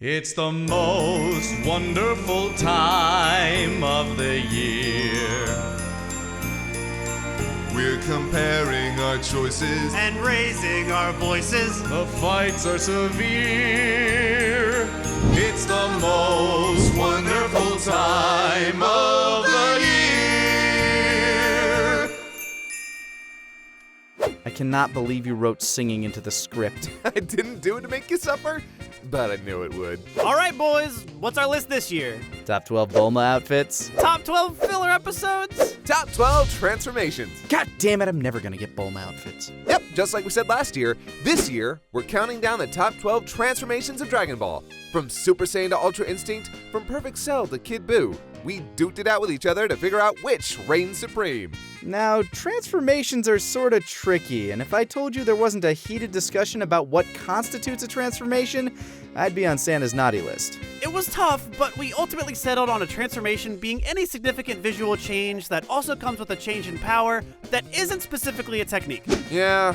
It's the most wonderful time of the year. We're comparing our choices and raising our voices. The fights are severe. It's the most wonderful time of the year. I cannot believe you wrote singing into the script. I didn't do it to make you suffer, but I knew it would. All right, boys, what's our list this year? Top 12 Bulma outfits. Top 12 filler episodes? Top 12 transformations. God damn it, I'm never gonna get Bulma outfits. Yep, just like we said last year, this year, we're counting down the top 12 transformations of Dragon Ball. From Super Saiyan to Ultra Instinct, from Perfect Cell to Kid Buu. We duked it out with each other to figure out which reigns supreme. Now, transformations are sorta tricky, and if I told you there wasn't a heated discussion about what constitutes a transformation, I'd be on Santa's naughty list. It was tough, but we ultimately settled on a transformation being any significant visual change that also comes with a change in power that isn't specifically a technique. Yeah,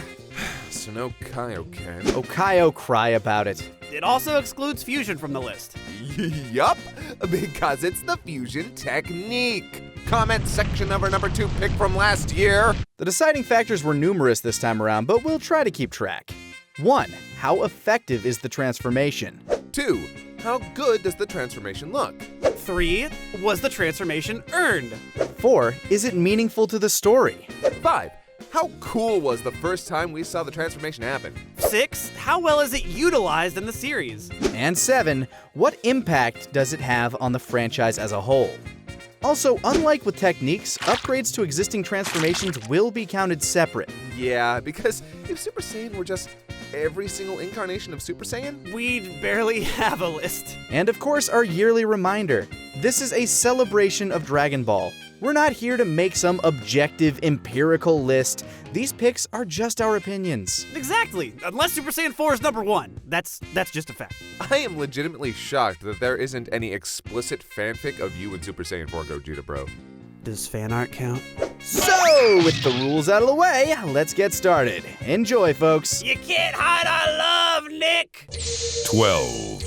so no Kaioken. Okayo cry about it. It also excludes fusion from the list. Yup, because it's the fusion technique. Comment section of our number 2 pick from last year. The deciding factors were numerous this time around, but we'll try to keep track. 1. How effective is the transformation? 2. How good does the transformation look? 3. Was the transformation earned? 4. Is it meaningful to the story? 5. How cool was the first time we saw the transformation happen? 6. How well is it utilized in the series? And 7. What impact does it have on the franchise as a whole? Also, unlike with techniques, upgrades to existing transformations will be counted separate. Yeah, because if Super Saiyan were just every single incarnation of Super Saiyan, We'd barely have a list. And of course, our yearly reminder. This is a celebration of Dragon Ball. We're not here to make some objective, empirical list. These picks are just our opinions. Exactly. Unless Super Saiyan 4 is number 1. That's just a fact. I am legitimately shocked that there isn't any explicit fanfic of you and Super Saiyan 4 Gogeta, bro. Does fan art count? So, with the rules out of the way, let's get started. Enjoy, folks. You can't hide our love, Nick! 12.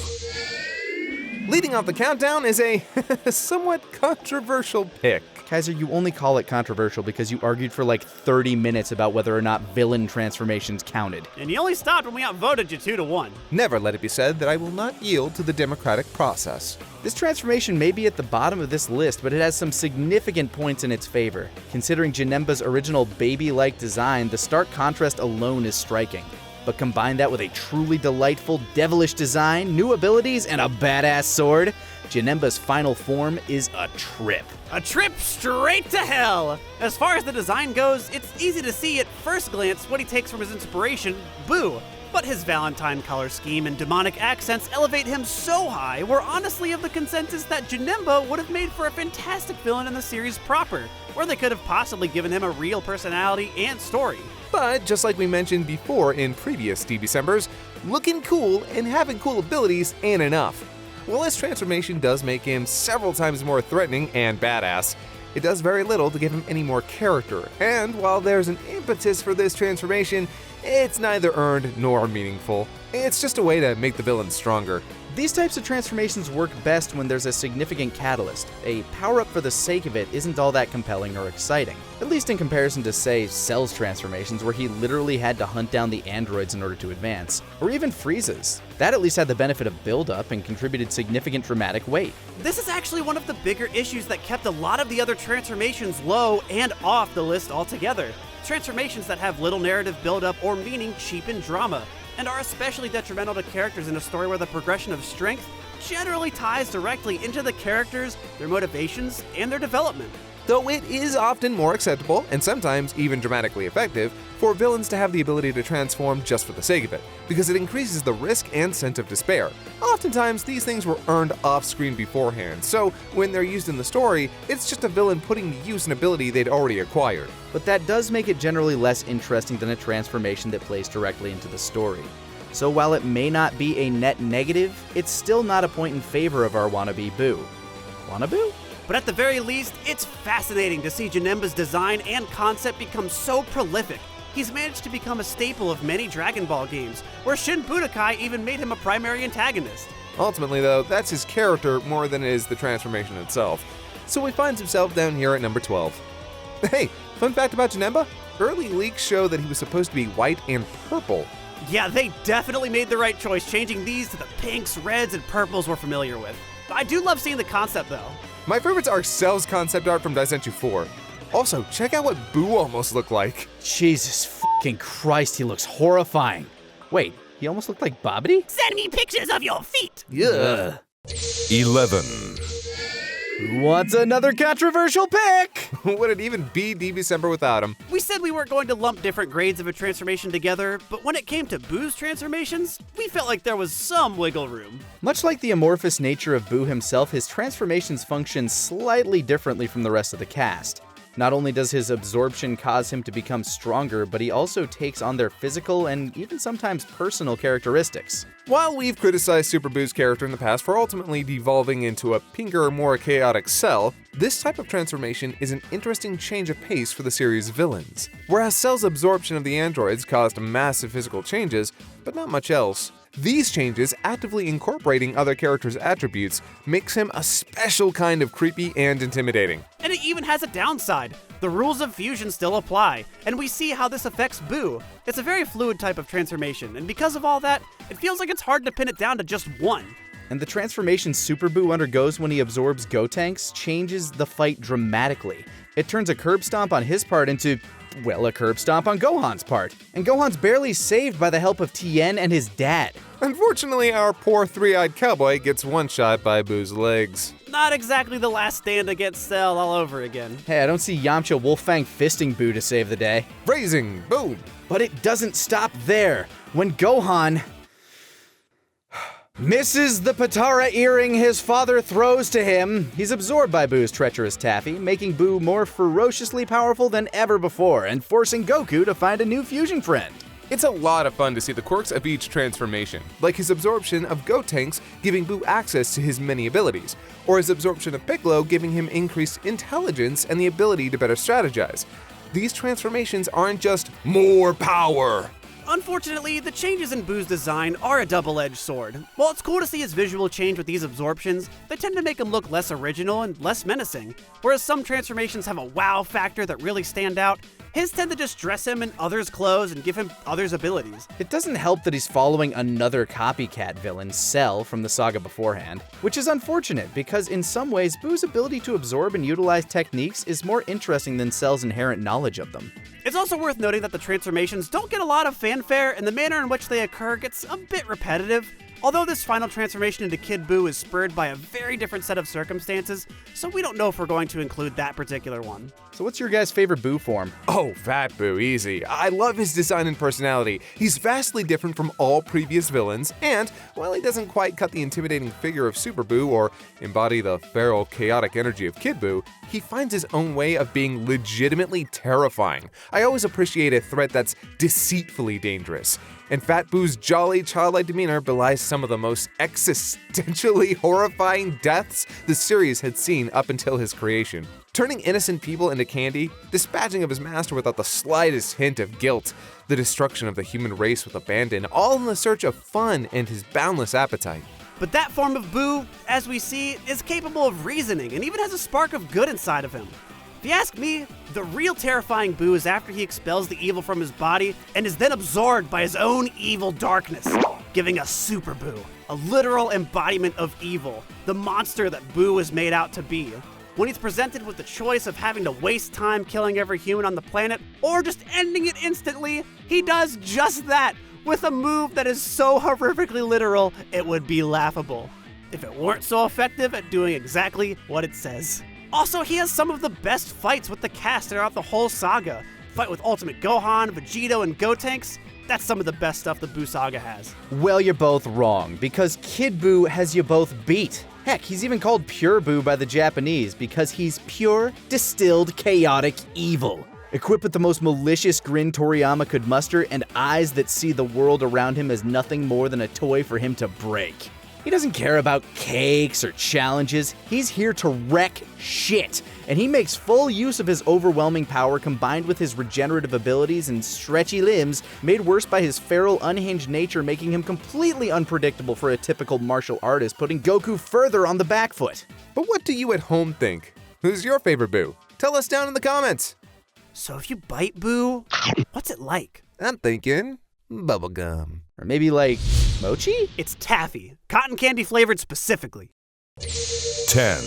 Leading off the countdown is a somewhat controversial pick. Kaiser, you only call it controversial because you argued for like 30 minutes about whether or not villain transformations counted. And you only stopped when we outvoted you 2-1. Never let it be said that I will not yield to the democratic process. This transformation may be at the bottom of this list, but it has some significant points in its favor. Considering Janemba's original baby-like design, the stark contrast alone is striking. But combine that with a truly delightful, devilish design, new abilities, and a badass sword, Janemba's final form is a trip. A trip straight to hell! As far as the design goes, it's easy to see at first glance what he takes from his inspiration, Buu. But his Valentine color scheme and demonic accents elevate him so high, we're honestly of the consensus that Janemba would have made for a fantastic villain in the series proper, where they could have possibly given him a real personality and story. But just like we mentioned before in previous DBCembers, looking cool and having cool abilities ain't enough. While this transformation does make him several times more threatening and badass, it does very little to give him any more character. And while there's an impetus for this transformation, it's neither earned nor meaningful. It's just a way to make the villain stronger. These types of transformations work best when there's a significant catalyst. A power-up for the sake of it isn't all that compelling or exciting. At least in comparison to, say, Cell's transformations, where he literally had to hunt down the androids in order to advance. Or even Frieza's. That at least had the benefit of build-up and contributed significant dramatic weight. This is actually one of the bigger issues that kept a lot of the other transformations low and off the list altogether. Transformations that have little narrative build-up or meaning cheapen drama, and are especially detrimental to characters in a story where the progression of strength generally ties directly into the characters, their motivations, and their development. Though it is often more acceptable, and sometimes even dramatically effective, for villains to have the ability to transform just for the sake of it, because it increases the risk and sense of despair. Oftentimes, these things were earned off-screen beforehand, so when they're used in the story, it's just a villain putting to use an ability they'd already acquired. But that does make it generally less interesting than a transformation that plays directly into the story. So while it may not be a net negative, it's still not a point in favor of our wannabe Buu. Wannabe? But at the very least, it's fascinating to see Janemba's design and concept become so prolific. He's managed to become a staple of many Dragon Ball games, where Shin Budokai even made him a primary antagonist. Ultimately, though, that's his character more than it is the transformation itself. So he finds himself down here at number 12. Hey, fun fact about Janemba? Early leaks show that he was supposed to be white and purple. Yeah, they definitely made the right choice, changing these to the pinks, reds, and purples we're familiar with. I do love seeing the concept, though. My favorites are Cell's concept art from Daisenchu 4. Also, check out what Boo almost looked like. Jesus fucking Christ, he looks horrifying. Wait, he almost looked like Bobbity? Send me pictures of your feet! Ugh. 11. Who wants another controversial pick? Would it even be DBCember without him? We said we weren't going to lump different grades of a transformation together, but when it came to Boo's transformations, we felt like there was some wiggle room. Much like the amorphous nature of Boo himself, his transformations function slightly differently from the rest of the cast. Not only does his absorption cause him to become stronger, but he also takes on their physical and even sometimes personal characteristics. While we've criticized Super Boo's character in the past for ultimately devolving into a pinker, more chaotic Cell, this type of transformation is an interesting change of pace for the series' villains. Whereas Cell's absorption of the androids caused massive physical changes, but not much else, these changes, actively incorporating other characters' attributes, makes him a special kind of creepy and intimidating. And it even has a downside. The rules of fusion still apply, and we see how this affects Boo. It's a very fluid type of transformation, and because of all that, it feels like it's hard to pin it down to just one. And the transformation Super Boo undergoes when he absorbs Gotenks changes the fight dramatically. It turns a curb stomp on his part into, well, a curb stomp on Gohan's part. And Gohan's barely saved by the help of Tien and his dad. Unfortunately, our poor three-eyed cowboy gets one-shot by Boo's legs. Not exactly the last stand against Cell all over again. Hey, I don't see Yamcha Wolfang fisting Boo to save the day. Raising, boom! But it doesn't stop there. When Gohan misses the Patara earring his father throws to him, he's absorbed by Boo's treacherous taffy, making Boo more ferociously powerful than ever before and forcing Goku to find a new fusion friend. It's a lot of fun to see the quirks of each transformation, like his absorption of Gotenks giving Boo access to his many abilities, or his absorption of Piccolo giving him increased intelligence and the ability to better strategize. These transformations aren't just more power. Unfortunately, the changes in Boo's design are a double-edged sword. While it's cool to see his visual change with these absorptions, they tend to make him look less original and less menacing. Whereas some transformations have a wow factor that really stand out, his tend to just dress him in others' clothes and give him others' abilities. It doesn't help that he's following another copycat villain, Cell, from the saga beforehand, which is unfortunate because in some ways Boo's ability to absorb and utilize techniques is more interesting than Cell's inherent knowledge of them. It's also worth noting that the transformations don't get a lot of fanfare, and the manner in which they occur gets a bit repetitive. Although this final transformation into Kid Boo is spurred by a very different set of circumstances, so we don't know if we're going to include that particular one. So what's your guys' favorite Boo form? Oh, Fat Boo, easy. I love his design and personality. He's vastly different from all previous villains, and while he doesn't quite cut the intimidating figure of Super Boo or embody the feral, chaotic energy of Kid Boo, he finds his own way of being legitimately terrifying. I always appreciate a threat that's deceitfully dangerous. And Fat Boo's jolly, childlike demeanor belies some of the most existentially horrifying deaths the series had seen up until his creation. Turning innocent people into candy, dispatching of his master without the slightest hint of guilt, the destruction of the human race with abandon, all in the search of fun and his boundless appetite. But that form of Boo, as we see, is capable of reasoning and even has a spark of good inside of him. If you ask me, the real terrifying Boo is after he expels the evil from his body and is then absorbed by his own evil darkness, giving us Super Boo, a literal embodiment of evil, the monster that Boo is made out to be. When he's presented with the choice of having to waste time killing every human on the planet or just ending it instantly, he does just that with a move that is so horrifically literal it would be laughable, if it weren't so effective at doing exactly what it says. Also, he has some of the best fights with the cast throughout the whole saga. Fight with Ultimate Gohan, Vegito, and Gotenks. That's some of the best stuff the Boo saga has. Well, you're both wrong, because Kid Boo has you both beat. Heck, he's even called Pure Boo by the Japanese because he's pure, distilled, chaotic evil. Equipped with the most malicious grin Toriyama could muster and eyes that see the world around him as nothing more than a toy for him to break. He doesn't care about cakes or challenges. He's here to wreck shit. and he makes full use of his overwhelming power combined with his regenerative abilities and stretchy limbs, made worse by his feral, unhinged nature, making him completely unpredictable for a typical martial artist, putting Goku further on the back foot. But what do you at home think? Who's your favorite Boo? Tell us down in the comments. So if you bite Boo, what's it like? I'm thinking bubblegum. Or maybe like mochi? It's taffy, cotton candy flavored specifically. 10,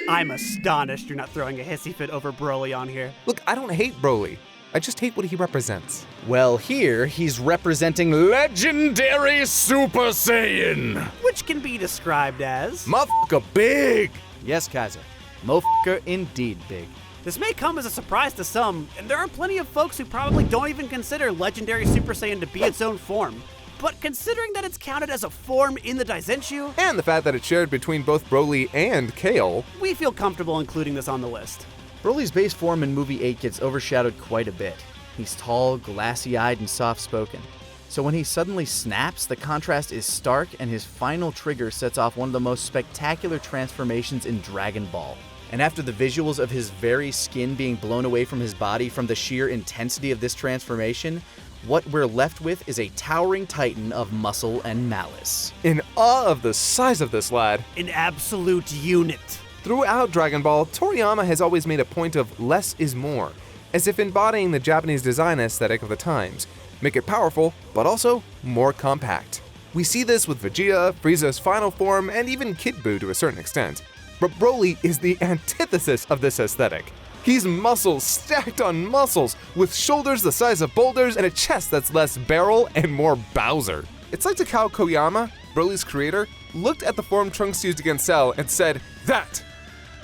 I'm astonished you're not throwing a hissy fit over Broly on here. Look, I don't hate Broly. I just hate what he represents. Well, here he's representing legendary Super Saiyan. Which can be described as... Motherfucker big! Yes, Kaiser. Motherfucker indeed big. This may come as a surprise to some, and there are plenty of folks who probably don't even consider legendary Super Saiyan to be its own form. But considering that it's counted as a form in the Daizenshu, And the fact that it's shared between both Broly and Kale. we feel comfortable including this on the list. Broly's base form in movie 8 gets overshadowed quite a bit. He's tall, glassy-eyed, and soft-spoken. So when he suddenly snaps, the contrast is stark, and his final trigger sets off one of the most spectacular transformations in Dragon Ball. And after the visuals of his very skin being blown away from his body from the sheer intensity of this transformation, what we're left with is a towering titan of muscle and malice. In awe of the size of this lad. An absolute unit. Throughout Dragon Ball, Toriyama has always made a point of less is more, as if embodying the Japanese design aesthetic of the times. Make it powerful, but also more compact. We see this with Vegeta, Frieza's final form, and even Kid Buu to a certain extent. But Broly is the antithesis of this aesthetic. He's muscles stacked on muscles, with shoulders the size of boulders and a chest that's less barrel and more Bowser. It's like Takao Koyama, Broly's creator, looked at the form Trunks used against Cell and said, "That,"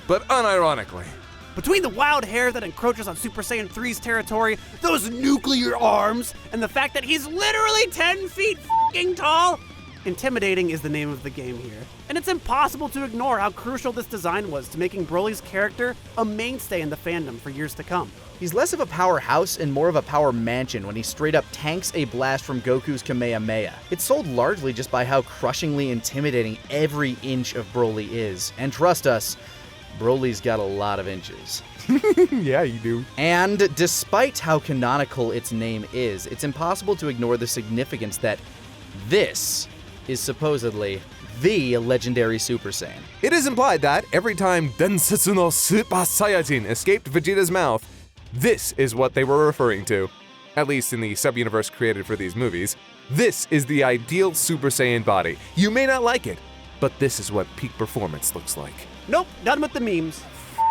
but unironically. Between the wild hair that encroaches on Super Saiyan 3's territory, those nuclear arms, and the fact that he's literally 10 feet f***ing tall, intimidating is the name of the game here. And it's impossible to ignore how crucial this design was to making Broly's character a mainstay in the fandom for years to come. He's less of a powerhouse and more of a power mansion when he straight up tanks a blast from Goku's Kamehameha. It's sold largely just by how crushingly intimidating every inch of Broly is. And trust us, Broly's got a lot of inches. Yeah, you do. And despite how canonical its name is, it's impossible to ignore the significance that this is supposedly the legendary Super Saiyan. It is implied that every time Densetsu no Super Saiyajin escaped Vegeta's mouth, this is what they were referring to. At least in the sub-universe created for these movies. This is the ideal Super Saiyan body. You may not like it, but this is what peak performance looks like. Nope, done with the memes.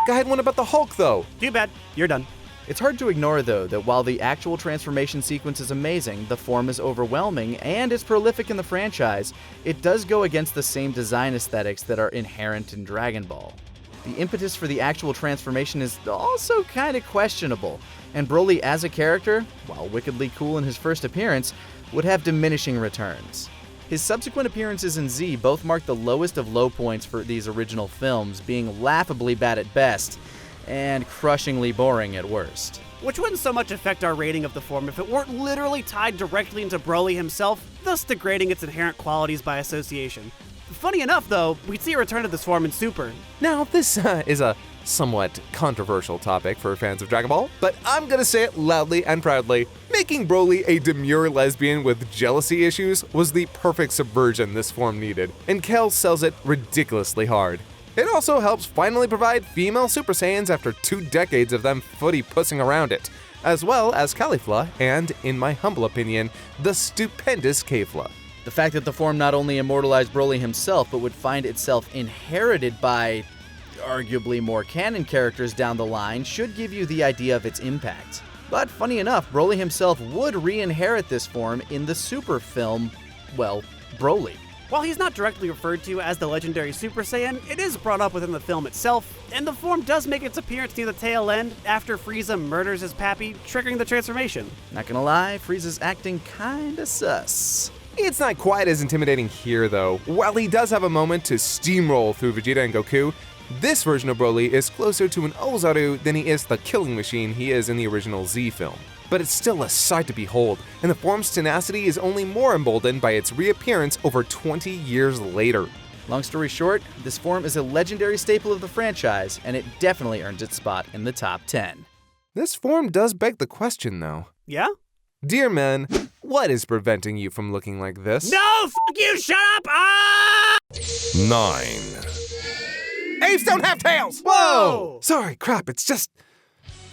I had one about the Hulk though. Too bad, you're done. It's hard to ignore, though, that while the actual transformation sequence is amazing, the form is overwhelming, and is prolific in the franchise, it does go against the same design aesthetics that are inherent in Dragon Ball. The impetus for the actual transformation is also kind of questionable, and Broly as a character, while wickedly cool in his first appearance, would have diminishing returns. His subsequent appearances in Z both mark the lowest of low points for these original films, being laughably bad at best, and crushingly boring at worst. Which wouldn't so much affect our rating of the form if it weren't literally tied directly into Broly himself, thus degrading its inherent qualities by association. Funny enough, though, we'd see a return of this form in Super. Now, this is a somewhat controversial topic for fans of Dragon Ball, but I'm gonna say it loudly and proudly. Making Broly a demure lesbian with jealousy issues was the perfect subversion this form needed, and Kel sells it ridiculously hard. It also helps finally provide female Super Saiyans after 2 decades of them footy pussing around it, as well as Caulifla and, in my humble opinion, the stupendous Kefla. The fact that the form not only immortalized Broly himself, but would find itself inherited by arguably more canon characters down the line should give you the idea of its impact. But funny enough, Broly himself would re-inherit this form in the Super film, well, Broly. While he's not directly referred to as the legendary Super Saiyan, it is brought up within the film itself, and the form does make its appearance near the tail end after Frieza murders his pappy, triggering the transformation. Not gonna lie, Frieza's acting kinda sus. It's not quite as intimidating here though. While he does have a moment to steamroll through Vegeta and Goku, this version of Broly is closer to an Ozaru than he is the killing machine he is in the original Z film. But it's still a sight to behold, and the form's tenacity is only more emboldened by its reappearance over 20 years later. Long story short, this form is a legendary staple of the franchise, and it definitely earns its spot in the top 10. This form does beg the question, though. Yeah? Dear men, what is preventing you from looking like this? No, fuck you, shut up! Ah! 9, Apes don't have tails! Whoa! Sorry, crap, it's just...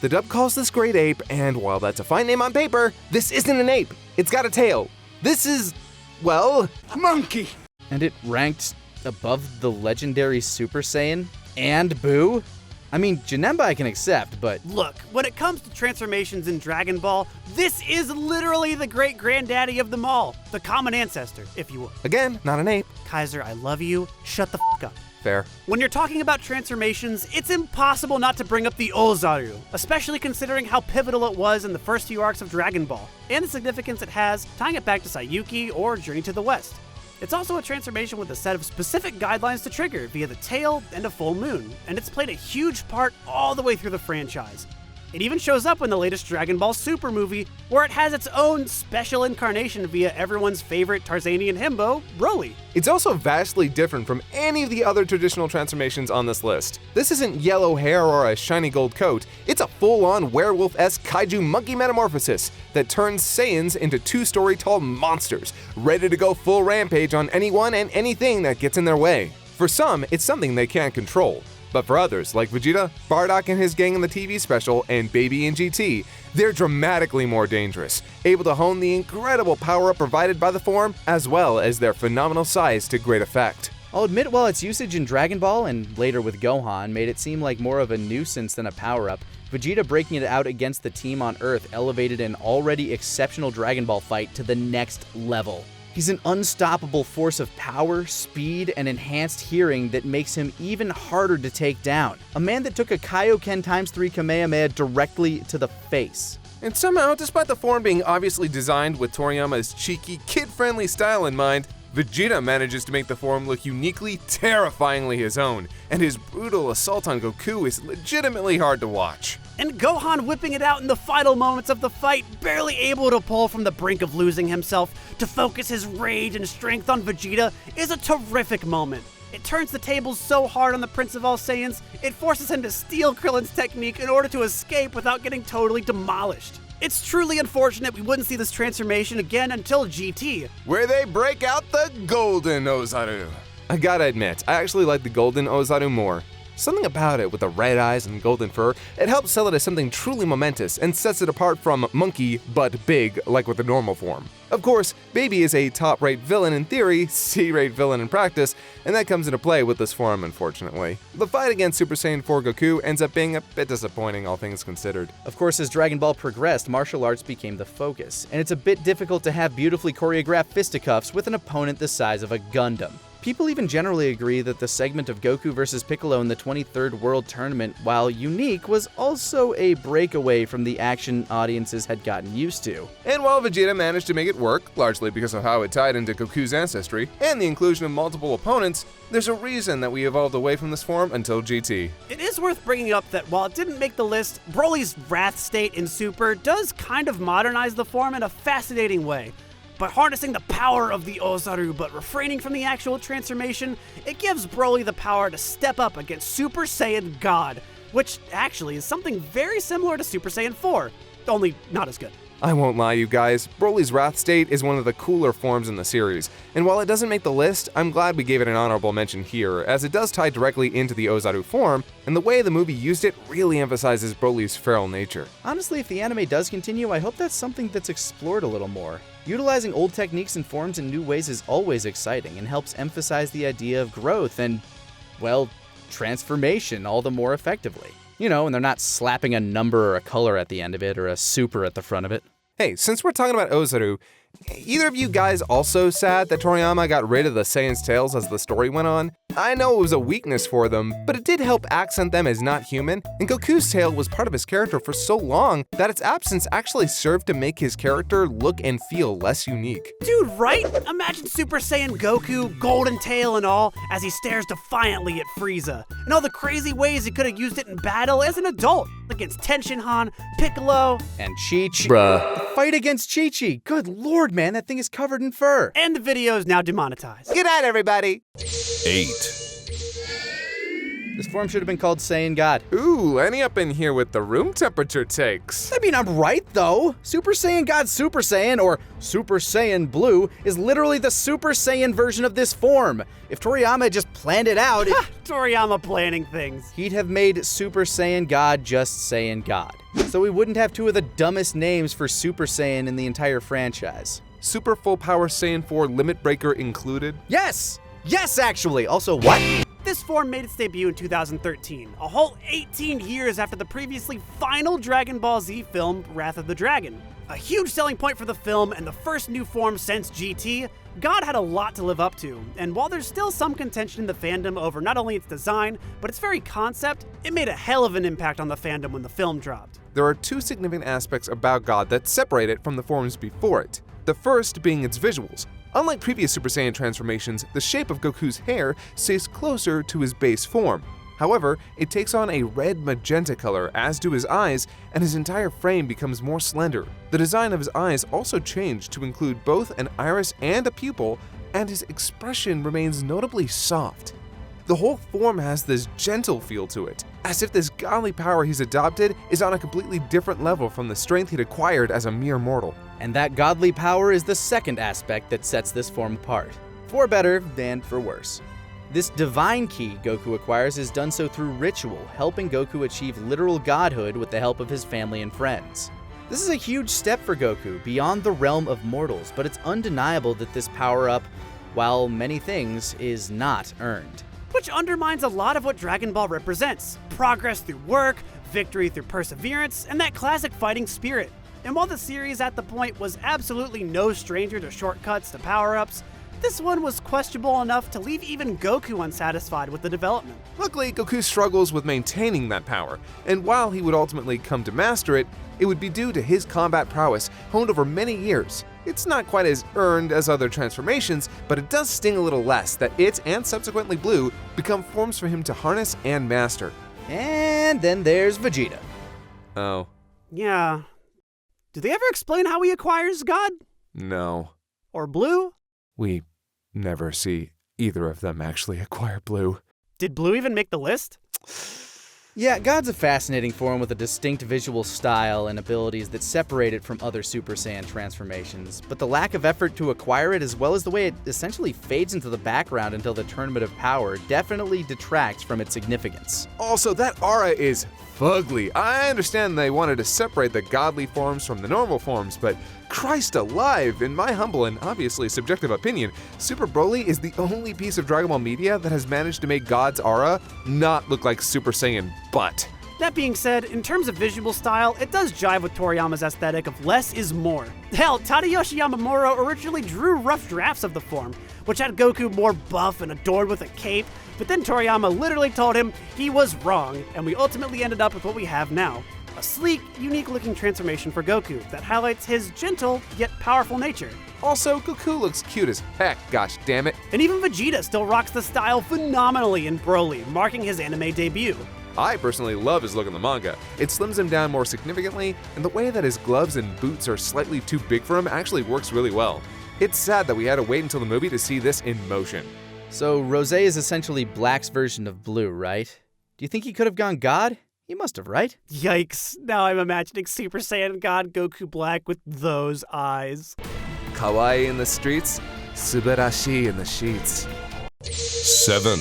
The dub calls this great ape, and while that's a fine name on paper, this isn't an ape. It's got a tail. This is, well... Monkey! And it ranked above the legendary Super Saiyan and Boo? I mean, Janemba I can accept, but... Look, when it comes to transformations in Dragon Ball, this is literally the great granddaddy of them all. The common ancestor, if you will. Again, not an ape. Kaiser, I love you. Shut the f*** up. Fair. When you're talking about transformations, it's impossible not to bring up the Ozaru, especially considering how pivotal it was in the first few arcs of Dragon Ball, and the significance it has, tying it back to Saiyuki or Journey to the West. It's also a transformation with a set of specific guidelines to trigger via the tail and a full moon, and it's played a huge part all the way through the franchise. It even shows up in the latest Dragon Ball Super movie, where it has its own special incarnation via everyone's favorite Tarzanian himbo, Broly. It's also vastly different from any of the other traditional transformations on this list. This isn't yellow hair or a shiny gold coat, it's a full-on werewolf-esque kaiju monkey metamorphosis that turns Saiyans into 2-story tall monsters, ready to go full rampage on anyone and anything that gets in their way. For some, it's something they can't control. But for others, like Vegeta, Bardock and his gang in the TV special, and Baby in GT, they're dramatically more dangerous, able to hone the incredible power-up provided by the form, as well as their phenomenal size to great effect. I'll admit while its usage in Dragon Ball, and later with Gohan, made it seem like more of a nuisance than a power-up, Vegeta breaking it out against the team on Earth elevated an already exceptional Dragon Ball fight to the next level. He's an unstoppable force of power, speed, and enhanced hearing that makes him even harder to take down. A man that took a Kaioken x3 Kamehameha directly to the face. And somehow, despite the form being obviously designed with Toriyama's cheeky, kid-friendly style in mind, Vegeta manages to make the form look uniquely, terrifyingly his own, and his brutal assault on Goku is legitimately hard to watch. And Gohan whipping it out in the final moments of the fight, barely able to pull from the brink of losing himself to focus his rage and strength on Vegeta, is a terrific moment. It turns the tables so hard on the Prince of All Saiyans, it forces him to steal Krillin's technique in order to escape without getting totally demolished. It's truly unfortunate we wouldn't see this transformation again until GT. Where they break out the Golden Ozaru. I gotta admit, I actually like the Golden Ozaru more. Something about it with the red eyes and golden fur, it helps sell it as something truly momentous and sets it apart from monkey but big like with the normal form. Of course, Baby is a top-rate villain in theory, C-rate villain in practice, and that comes into play with this form unfortunately. The fight against Super Saiyan 4 Goku ends up being a bit disappointing all things considered. Of course, as Dragon Ball progressed, martial arts became the focus, and it's a bit difficult to have beautifully choreographed fisticuffs with an opponent the size of a Gundam. People even generally agree that the segment of Goku vs. Piccolo in the 23rd World Tournament, while unique, was also a breakaway from the action audiences had gotten used to. And while Vegeta managed to make it work, largely because of how it tied into Goku's ancestry, and the inclusion of multiple opponents, there's a reason that we evolved away from this form until GT. It is worth bringing up that while it didn't make the list, Broly's Wrath state in Super does kind of modernize the form in a fascinating way. By harnessing the power of the Ozaru but refraining from the actual transformation, it gives Broly the power to step up against Super Saiyan God, which actually is something very similar to Super Saiyan 4, only not as good. I won't lie, you guys, Broly's Wrath State is one of the cooler forms in the series, and while it doesn't make the list, I'm glad we gave it an honorable mention here, as it does tie directly into the Ozaru form, and the way the movie used it really emphasizes Broly's feral nature. Honestly, if the anime does continue, I hope that's something that's explored a little more. Utilizing old techniques and forms in new ways is always exciting and helps emphasize the idea of growth and, well, transformation all the more effectively. You know, and they're not slapping a number or a color at the end of it or a super at the front of it. Hey, since we're talking about Ozaru, either of you guys also sad that Toriyama got rid of the Saiyan's tails as the story went on? I know it was a weakness for them, but it did help accent them as not human, and Goku's tail was part of his character for so long that its absence actually served to make his character look and feel less unique. Dude, right? Imagine Super Saiyan Goku, golden tail and all, as he stares defiantly at Frieza, and all the crazy ways he could have used it in battle as an adult, against Tenshinhan, Piccolo, And Chi-Chi. Bruh. The fight against Chi-Chi. Good lord, man, that thing is covered in fur. and the video is now demonetized. Good night, everybody! 8. This form should have been called Saiyan God. Ooh, Lenny up in here with the room temperature takes. I mean, I'm right though. Super Saiyan God Super Saiyan, or Super Saiyan Blue, is literally the Super Saiyan version of this form. If Toriyama had just planned it out, Toriyama planning things. he'd have made Super Saiyan God just Saiyan God. So we wouldn't have two of the dumbest names for Super Saiyan in the entire franchise. Super full power Saiyan 4 limit breaker included. Yes! Yes, actually! Also, what? This form made its debut in 2013, a whole 18 years after the previously final Dragon Ball Z film, Wrath of the Dragon. A huge selling point for the film and the first new form since GT, God had a lot to live up to, and while there's still some contention in the fandom over not only its design, but its very concept, it made a hell of an impact on the fandom when the film dropped. There are two significant aspects about God that separate it from the forms before it. The first being its visuals. Unlike previous Super Saiyan transformations, the shape of Goku's hair stays closer to his base form. However, it takes on a red magenta color, as do his eyes, and his entire frame becomes more slender. The design of his eyes also changed to include both an iris and a pupil, and his expression remains notably soft. The whole form has this gentle feel to it, as if this godly power he's adopted is on a completely different level from the strength he'd acquired as a mere mortal. And that godly power is the second aspect that sets this form apart. For better and for worse. This divine ki Goku acquires is done so through ritual, helping Goku achieve literal godhood with the help of his family and friends. This is a huge step for Goku, beyond the realm of mortals, but it's undeniable that this power-up, while many things, is not earned. Which undermines a lot of what Dragon Ball represents: progress through work, victory through perseverance, and that classic fighting spirit. And while the series at the point was absolutely no stranger to shortcuts to power-ups, this one was questionable enough to leave even Goku unsatisfied with the development. Luckily, Goku struggles with maintaining that power, and while he would ultimately come to master it, it would be due to his combat prowess honed over many years. It's not quite as earned as other transformations, but it does sting a little less that it, and subsequently Blue, become forms for him to harness and master. And then there's Vegeta. Oh, Yeah. Do they ever explain how he acquires God? no. Or Blue? We never see either of them actually acquire Blue. Did Blue even make the list? Yeah, God's a fascinating form with a distinct visual style and abilities that separate it from other Super Saiyan transformations, but the lack of effort to acquire it, as well as the way it essentially fades into the background until the Tournament of Power, definitely detracts from its significance. Also, that aura is fugly. I understand they wanted to separate the godly forms from the normal forms, but Christ alive, in my humble and obviously subjective opinion, Super Broly is the only piece of Dragon Ball media that has managed to make God's aura not look like Super Saiyan butt. That being said, in terms of visual style, it does jive with Toriyama's aesthetic of less is more. Hell, Tadayoshi Yamamuro originally drew rough drafts of the form, which had Goku more buff and adorned with a cape, but then Toriyama literally told him he was wrong, and we ultimately ended up with what we have now. A sleek, unique-looking transformation for Goku that highlights his gentle, yet powerful nature. Also, Goku looks cute as heck, gosh damn it. And even Vegeta still rocks the style phenomenally in Broly, marking his anime debut. I personally love his look in the manga. It slims him down more significantly, and the way that his gloves and boots are slightly too big for him actually works really well. It's sad that we had to wait until the movie to see this in motion. So Rosé is essentially Black's version of Blue, right? Do you think he could have gone God? He must have, right? Yikes, now I'm imagining Super Saiyan God Goku Black with those eyes. Kawaii in the streets, subarashi in the sheets. 7.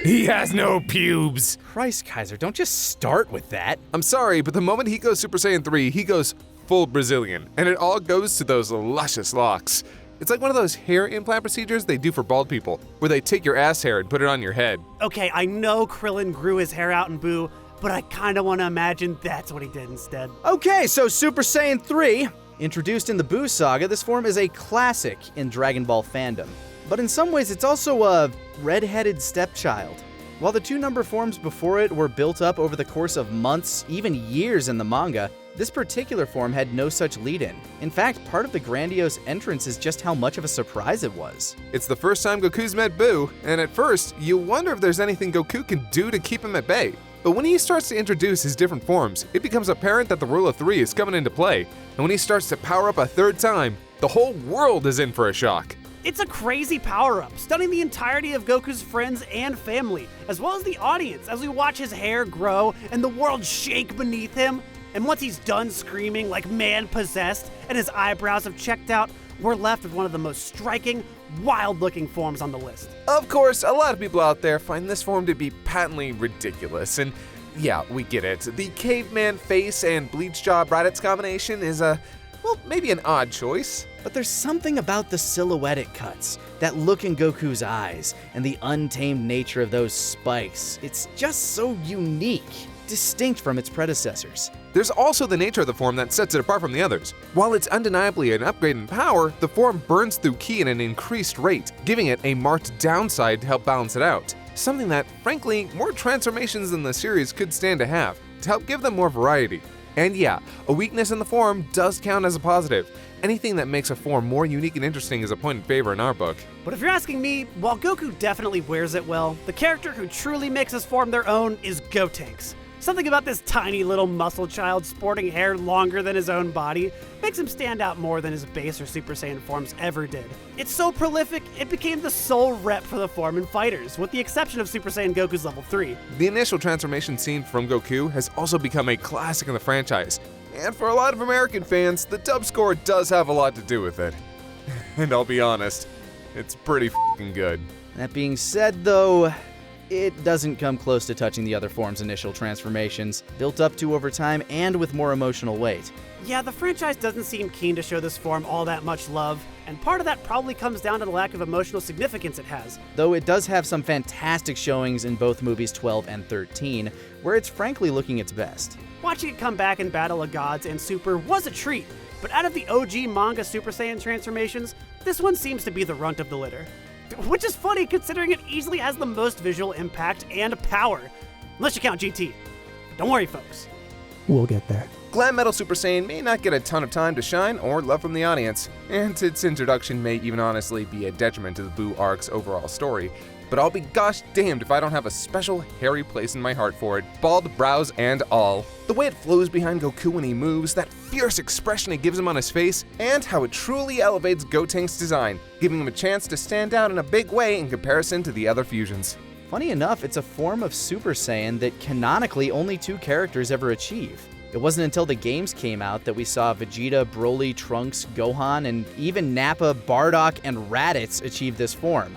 He has no pubes! Christ, Kaiser, don't just start with that. I'm sorry, but the moment he goes Super Saiyan 3, he goes full Brazilian, and it all goes to those luscious locks. It's like one of those hair implant procedures they do for bald people, where they take your ass hair and put it on your head. Okay, I know Krillin grew his hair out in Boo, but I kinda wanna imagine that's what he did instead. Okay, so Super Saiyan 3. Introduced in the Buu saga, this form is a classic in Dragon Ball fandom. But in some ways, it's also a red-headed stepchild. While the two number forms before it were built up over the course of months, even years in the manga, this particular form had no such lead-in. In fact, part of the grandiose entrance is just how much of a surprise it was. It's the first time Goku's met Buu, and at first, you wonder if there's anything Goku can do to keep him at bay. But when he starts to introduce his different forms, it becomes apparent that the rule of 3 is coming into play, and when he starts to power up a third time, the whole world is in for a shock. It's a crazy power-up, stunning the entirety of Goku's friends and family, as well as the audience as we watch his hair grow and the world shake beneath him. And once he's done screaming like man-possessed and his eyebrows have checked out, we're left with one of the most striking, wild-looking forms on the list. Of course, a lot of people out there find this form to be patently ridiculous, and yeah, we get it. The caveman face and bleach jaw Raditz combination is maybe an odd choice. But there's something about the silhouette it cuts, that look in Goku's eyes, and the untamed nature of those spikes. It's just so unique, distinct from its predecessors. There's also the nature of the form that sets it apart from the others. While it's undeniably an upgrade in power, the form burns through ki at an increased rate, giving it a marked downside to help balance it out. Something that, frankly, more transformations in the series could stand to have, to help give them more variety. And yeah, a weakness in the form does count as a positive. Anything that makes a form more unique and interesting is a point in favor in our book. But if you're asking me, while Goku definitely wears it well, the character who truly makes his form their own is Gotenks. Something about this tiny little muscle child sporting hair longer than his own body makes him stand out more than his base or Super Saiyan forms ever did. It's so prolific, it became the sole rep for the form in fighters, with the exception of Super Saiyan Goku's level 3. The initial transformation scene from Goku has also become a classic in the franchise. And for a lot of American fans, the dub score does have a lot to do with it. And I'll be honest, it's pretty f***ing good. That being said, though, it doesn't come close to touching the other form's initial transformations, built up to over time and with more emotional weight. Yeah, the franchise doesn't seem keen to show this form all that much love, and part of that probably comes down to the lack of emotional significance it has. Though it does have some fantastic showings in both movies 12 and 13, where it's frankly looking its best. Watching it come back in Battle of Gods and Super was a treat, but out of the OG manga Super Saiyan transformations, this one seems to be the runt of the litter. Which is funny considering it easily has the most visual impact and power. Unless you count GT. Don't worry, folks. We'll get there. Glam Metal Super Saiyan may not get a ton of time to shine or love from the audience, and its introduction may even honestly be a detriment to the Buu arc's overall story, but I'll be gosh damned if I don't have a special hairy place in my heart for it, bald brows and all. The way it flows behind Goku when he moves, that fierce expression it gives him on his face, and how it truly elevates Gotenks' design, giving him a chance to stand out in a big way in comparison to the other fusions. Funny enough, it's a form of Super Saiyan that canonically only 2 characters ever achieve. It wasn't until the games came out that we saw Vegeta, Broly, Trunks, Gohan, and even Nappa, Bardock, and Raditz achieve this form.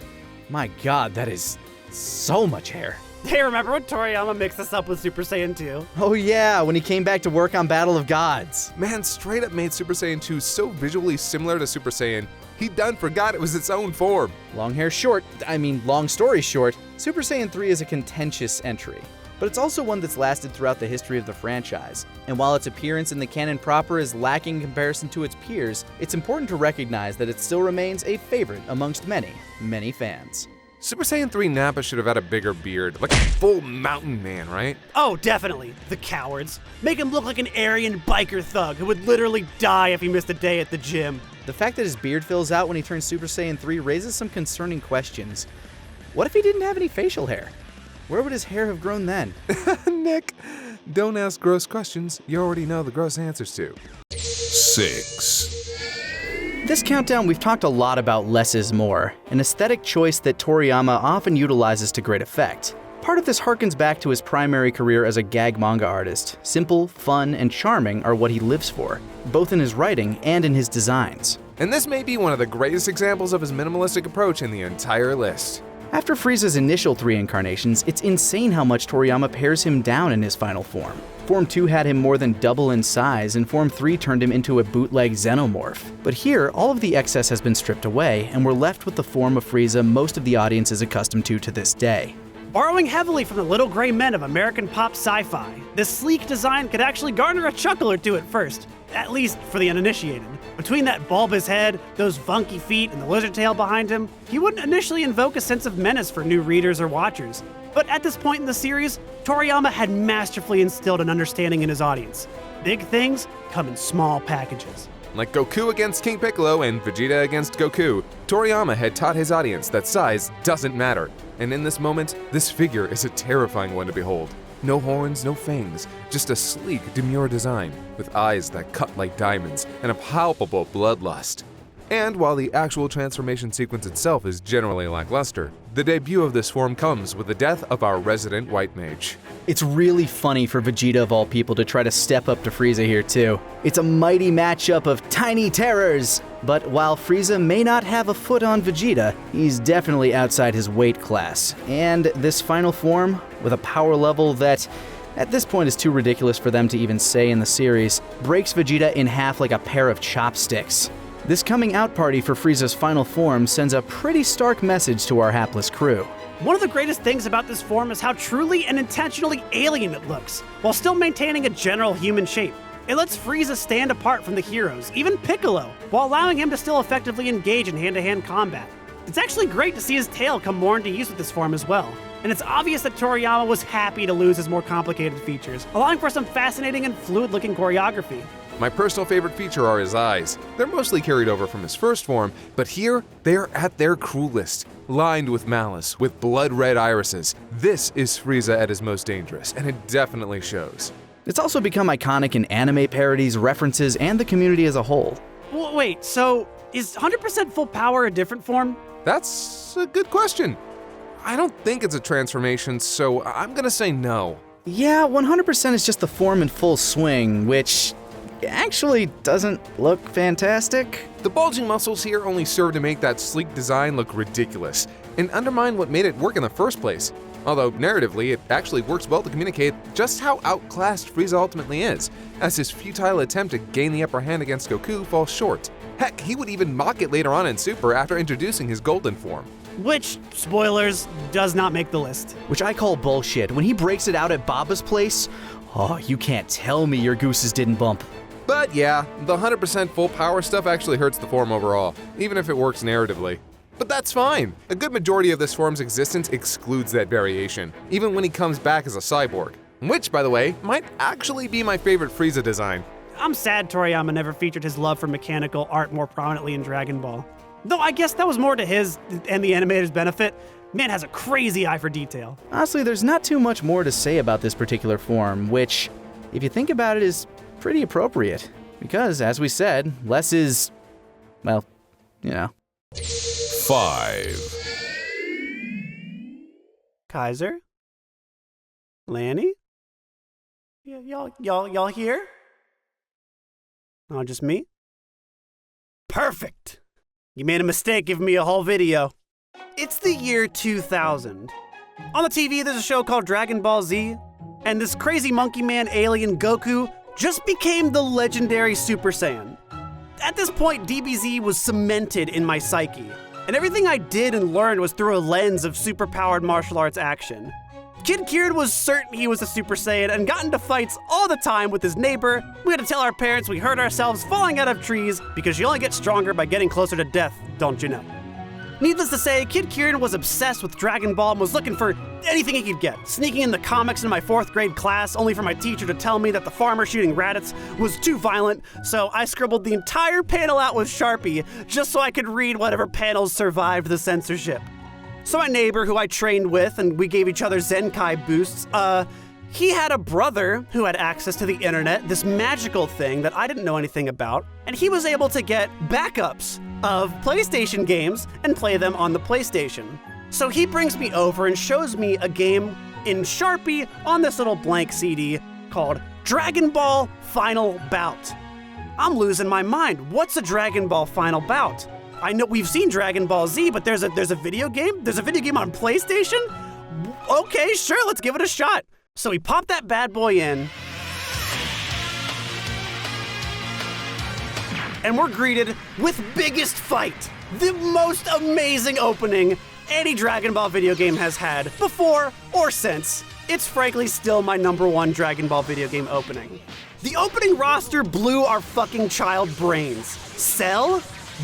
My god, that is so much hair. Hey, remember when Toriyama mixed this up with Super Saiyan 2? Oh yeah, when he came back to work on Battle of Gods. Man straight up made Super Saiyan 2 so visually similar to Super Saiyan, he done forgot it was its own form. Long story short, Super Saiyan 3 is a contentious entry. But it's also one that's lasted throughout the history of the franchise. And while its appearance in the canon proper is lacking in comparison to its peers, it's important to recognize that it still remains a favorite amongst many, many fans. Super Saiyan 3 Nappa should have had a bigger beard, like a full mountain man, right? Oh, definitely. The cowards. Make him look like an Aryan biker thug who would literally die if he missed a day at the gym. The fact that his beard fills out when he turns Super Saiyan 3 raises some concerning questions. What if he didn't have any facial hair? Where would his hair have grown then? Nick, don't ask gross questions you already know the gross answers to. 6. This countdown, we've talked a lot about less is more, an aesthetic choice that Toriyama often utilizes to great effect. Part of this harkens back to his primary career as a gag manga artist. Simple, fun, and charming are what he lives for, both in his writing and in his designs. And this may be one of the greatest examples of his minimalistic approach in the entire list. After Frieza's initial 3 incarnations, it's insane how much Toriyama pares him down in his final form. Form 2 had him more than double in size, and Form 3 turned him into a bootleg xenomorph. But here, all of the excess has been stripped away, and we're left with the form of Frieza most of the audience is accustomed to this day. Borrowing heavily from the little gray men of American pop sci-fi, this sleek design could actually garner a chuckle or two at first, at least for the uninitiated. Between that bulbous head, those funky feet, and the lizard tail behind him, he wouldn't initially invoke a sense of menace for new readers or watchers. But at this point in the series, Toriyama had masterfully instilled an understanding in his audience. Big things come in small packages. Like Goku against King Piccolo and Vegeta against Goku, Toriyama had taught his audience that size doesn't matter. And in this moment, this figure is a terrifying one to behold. No horns, no fangs, just a sleek, demure design, with eyes that cut like diamonds and a palpable bloodlust. And while the actual transformation sequence itself is generally lackluster, the debut of this form comes with the death of our resident white mage. It's really funny for Vegeta of all people to try to step up to Frieza here too. It's a mighty matchup of tiny terrors, but while Frieza may not have a foot on Vegeta, he's definitely outside his weight class. And this final form, with a power level that at this point is too ridiculous for them to even say in the series, breaks Vegeta in half like a pair of chopsticks. This coming out party for Frieza's final form sends a pretty stark message to our hapless crew. One of the greatest things about this form is how truly and intentionally alien it looks, while still maintaining a general human shape. It lets Frieza stand apart from the heroes, even Piccolo, while allowing him to still effectively engage in hand-to-hand combat. It's actually great to see his tail come more into use with this form as well. And it's obvious that Toriyama was happy to lose his more complicated features, allowing for some fascinating and fluid-looking choreography. My personal favorite feature are his eyes. They're mostly carried over from his first form, but here they're at their cruelest, lined with malice, with blood-red irises. This is Frieza at his most dangerous, and it definitely shows. It's also become iconic in anime parodies, references, and the community as a whole. Wait, so is 100% full power a different form? That's a good question. I don't think it's a transformation, so I'm gonna say no. Yeah, 100% is just the form in full swing, which actually doesn't look fantastic. The bulging muscles here only serve to make that sleek design look ridiculous and undermine what made it work in the first place. Although narratively, it actually works well to communicate just how outclassed Frieza ultimately is, as his futile attempt to gain the upper hand against Goku falls short. Heck, he would even mock it later on in Super after introducing his golden form. Which, spoilers, does not make the list. Which I call bullshit. When he breaks it out at Baba's place, oh, you can't tell me your gooses didn't bump. But yeah, the 100% full power stuff actually hurts the form overall, even if it works narratively. But that's fine. A good majority of this form's existence excludes that variation, even when he comes back as a cyborg. Which, by the way, might actually be my favorite Frieza design. I'm sad Toriyama never featured his love for mechanical art more prominently in Dragon Ball. Though I guess that was more to his and the animator's benefit. Man has a crazy eye for detail. Honestly, there's not too much more to say about this particular form, which, if you think about it, is pretty appropriate. Because, as we said, less is, well, you know. 5. Kaiser? Lanny? Yeah, y'all here? Oh, just me? Perfect! You made a mistake giving me a whole video. It's the year 2000. On the TV, there's a show called Dragon Ball Z, and this crazy monkey man alien Goku just became the legendary Super Saiyan. At this point, DBZ was cemented in my psyche, and everything I did and learned was through a lens of super-powered martial arts action. Kid Kieran was certain he was a Super Saiyan and got into fights all the time with his neighbor. We had to tell our parents we hurt ourselves falling out of trees because you only get stronger by getting closer to death, don't you know? Needless to say, Kid Kieran was obsessed with Dragon Ball and was looking for anything he could get, sneaking in the comics in my 4th grade class only for my teacher to tell me that the farmer shooting Raditz was too violent, so I scribbled the entire panel out with Sharpie just so I could read whatever panels survived the censorship. So my neighbor, who I trained with, and we gave each other Zenkai boosts, he had a brother who had access to the internet, this magical thing that I didn't know anything about, and he was able to get backups of PlayStation games and play them on the PlayStation. So he brings me over and shows me a game in Sharpie on this little blank CD called Dragon Ball Final Bout. I'm losing my mind. What's a Dragon Ball Final Bout? I know we've seen Dragon Ball Z, but there's a video game? There's a video game on PlayStation? Okay, sure, let's give it a shot. So we pop that bad boy in, and we're greeted with biggest fight, the most amazing opening any Dragon Ball video game has had before or since. It's frankly still my #1 Dragon Ball video game opening. The opening roster blew our fucking child brains. Cell?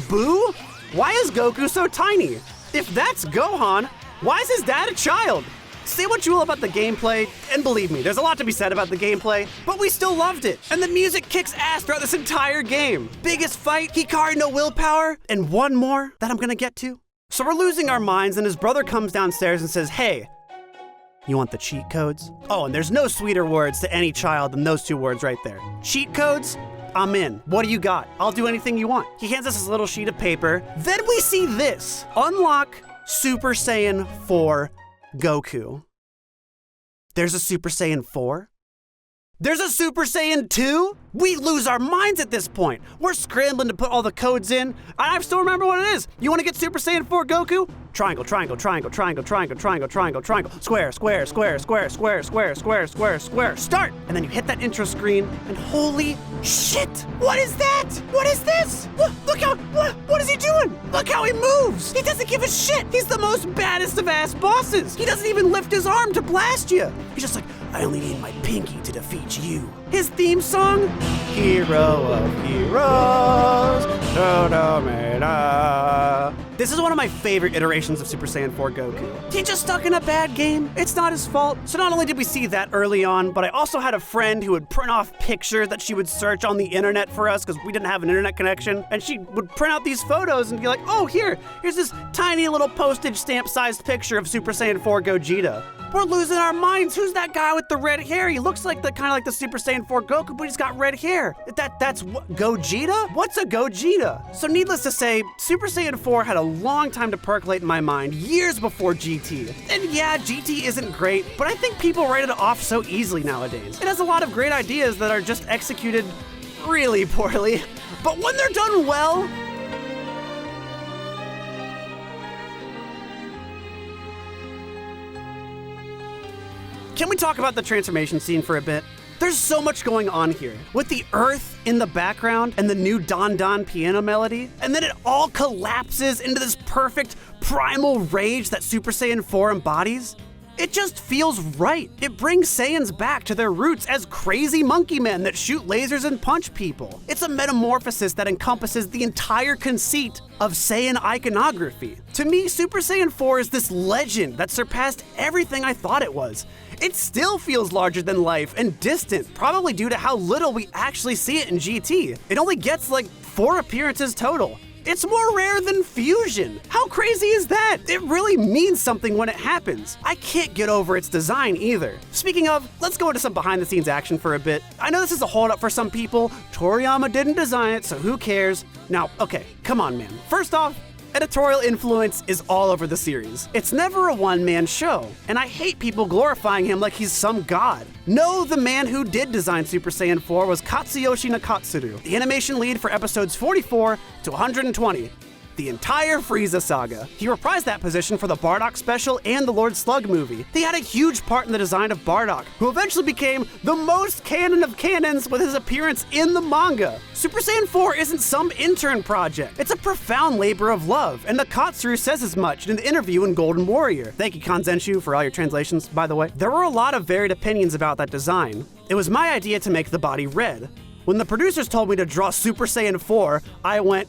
Boo? Why is Goku so tiny? If that's Gohan, why is his dad a child? Say what you will about the gameplay, and believe me, there's a lot to be said about the gameplay, but we still loved it. And the music kicks ass throughout this entire game. Biggest fight, Hikari no willpower, and one more that I'm gonna get to. So we're losing our minds, and his brother comes downstairs and says, hey, you want the cheat codes? Oh, and there's no sweeter words to any child than those 2 words right there. Cheat codes? I'm in. What do you got? I'll do anything you want. He hands us this little sheet of paper. Then we see this. Unlock Super Saiyan 4 Goku. There's a Super Saiyan 4? There's a Super Saiyan 2? We lose our minds at this point. We're scrambling to put all the codes in. I still remember what it is. You want to get Super Saiyan 4 Goku? Triangle, triangle, triangle, triangle, triangle, triangle, triangle, triangle. Square, square, square, square, square, square, square, square, square. Start! And then you hit that intro screen, and holy shit! What is that? What is this? Look how, what is he doing? Look how he moves! He doesn't give a shit! He's the most baddest of ass bosses! He doesn't even lift his arm to blast you! He's just like, I only need my pinky to defeat you. His theme song? Hero of heroes, This is one of my favorite iterations of Super Saiyan 4 Goku. He just stuck in a bad game. It's not his fault. So not only did we see that early on, but I also had a friend who would print off pictures that she would search on the internet for us because we didn't have an internet connection. And she would print out these photos and be like, oh, here's this tiny little postage stamp-sized picture of Super Saiyan 4 Gogeta. We're losing our minds. Who's that guy with the red hair? He looks like kind of like the Super Saiyan 4 Goku, but he's got red hair. That's what, Gogeta? What's a Gogeta? So needless to say, Super Saiyan 4 had a long time to percolate in my mind, years before GT. And yeah, GT isn't great, but I think people write it off so easily nowadays. It has a lot of great ideas that are just executed really poorly. But when they're done well, can we talk about the transformation scene for a bit? There's so much going on here. With the earth in the background and the new Don Don piano melody, and then it all collapses into this perfect primal rage that Super Saiyan 4 embodies. It just feels right. It brings Saiyans back to their roots as crazy monkey men that shoot lasers and punch people. It's a metamorphosis that encompasses the entire conceit of Saiyan iconography. To me, Super Saiyan 4 is this legend that surpassed everything I thought it was. It still feels larger than life and distant, probably due to how little we actually see it in GT. It only gets like 4 appearances total. It's more rare than fusion. How crazy is that? It really means something when it happens. I can't get over its design either. Speaking of, let's go into some behind the scenes action for a bit. I know this is a holdup for some people. Toriyama didn't design it, so who cares? Now, okay, come on, man. First off, editorial influence is all over the series. It's never a one-man show, and I hate people glorifying him like he's some god. No, the man who did design Super Saiyan 4 was Katsuyoshi Nakatsuru, the animation lead for episodes 44 to 120. The entire Frieza saga. He reprised that position for the Bardock special and the Lord Slug movie. He had a huge part in the design of Bardock, who eventually became the most canon of canons with his appearance in the manga. Super Saiyan 4 isn't some intern project. It's a profound labor of love, and Nakatsuru says as much in the interview in Golden Warrior. Thank you, Kanzenshu, for all your translations, by the way. There were a lot of varied opinions about that design. It was my idea to make the body red. When the producers told me to draw Super Saiyan 4, I went,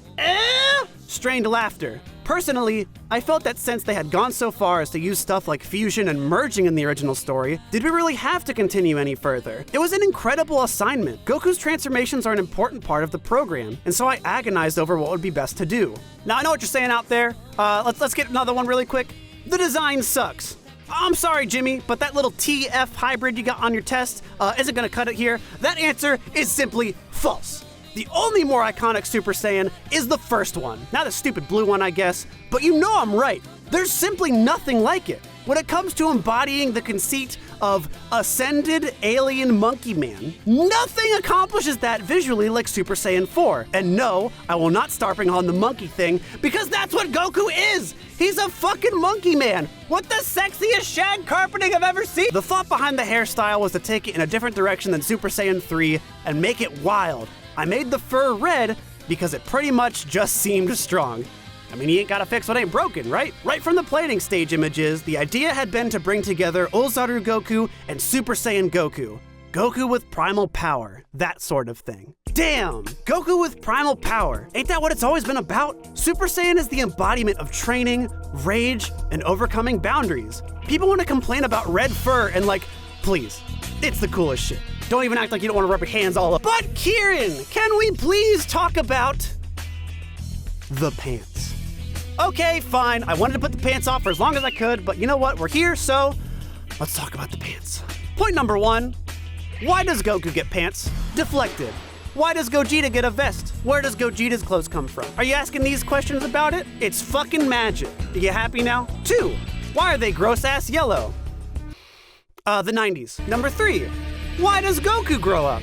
strained laughter. Personally, I felt that since they had gone so far as to use stuff like fusion and merging in the original story, did we really have to continue any further? It was an incredible assignment. Goku's transformations are an important part of the program, and so I agonized over what would be best to do. Now I know what you're saying out there. Let's get another one really quick. The design sucks. I'm sorry, Jimmy, but that little TF hybrid you got on your test isn't gonna cut it here. That answer is simply false. The only more iconic Super Saiyan is the first one. Not the stupid blue one, I guess, but you know I'm right. There's simply nothing like it. When it comes to embodying the conceit of ascended alien monkey man, nothing accomplishes that visually like Super Saiyan 4. And no, I will not starping on the monkey thing, because that's what Goku is! He's a fucking monkey man! What the sexiest shag carpeting I've ever seen! The thought behind the hairstyle was to take it in a different direction than Super Saiyan 3 and make it wild. I made the fur red because it pretty much just seemed strong. I mean, you ain't gotta fix what ain't broken, right? Right from the planning stage images, the idea had been to bring together Ozaru Goku and Super Saiyan Goku. Goku with primal power, that sort of thing. Damn! Goku with primal power. Ain't that what it's always been about? Super Saiyan is the embodiment of training, rage, and overcoming boundaries. People want to complain about red fur and please, it's the coolest shit. Don't even act like you don't want to rub your hands all up. But Kieran, can we please talk about the pants? Okay, fine. I wanted to put the pants off for as long as I could, but you know what? We're here, so let's talk about the pants. Point number 1, why does Goku get pants? Deflected. Why does Gogeta get a vest? Where does Gogeta's clothes come from? Are you asking these questions about it? It's fucking magic. Are you happy now? 2. Why are they gross-ass yellow? The 90s. Number 3. Why does Goku grow up?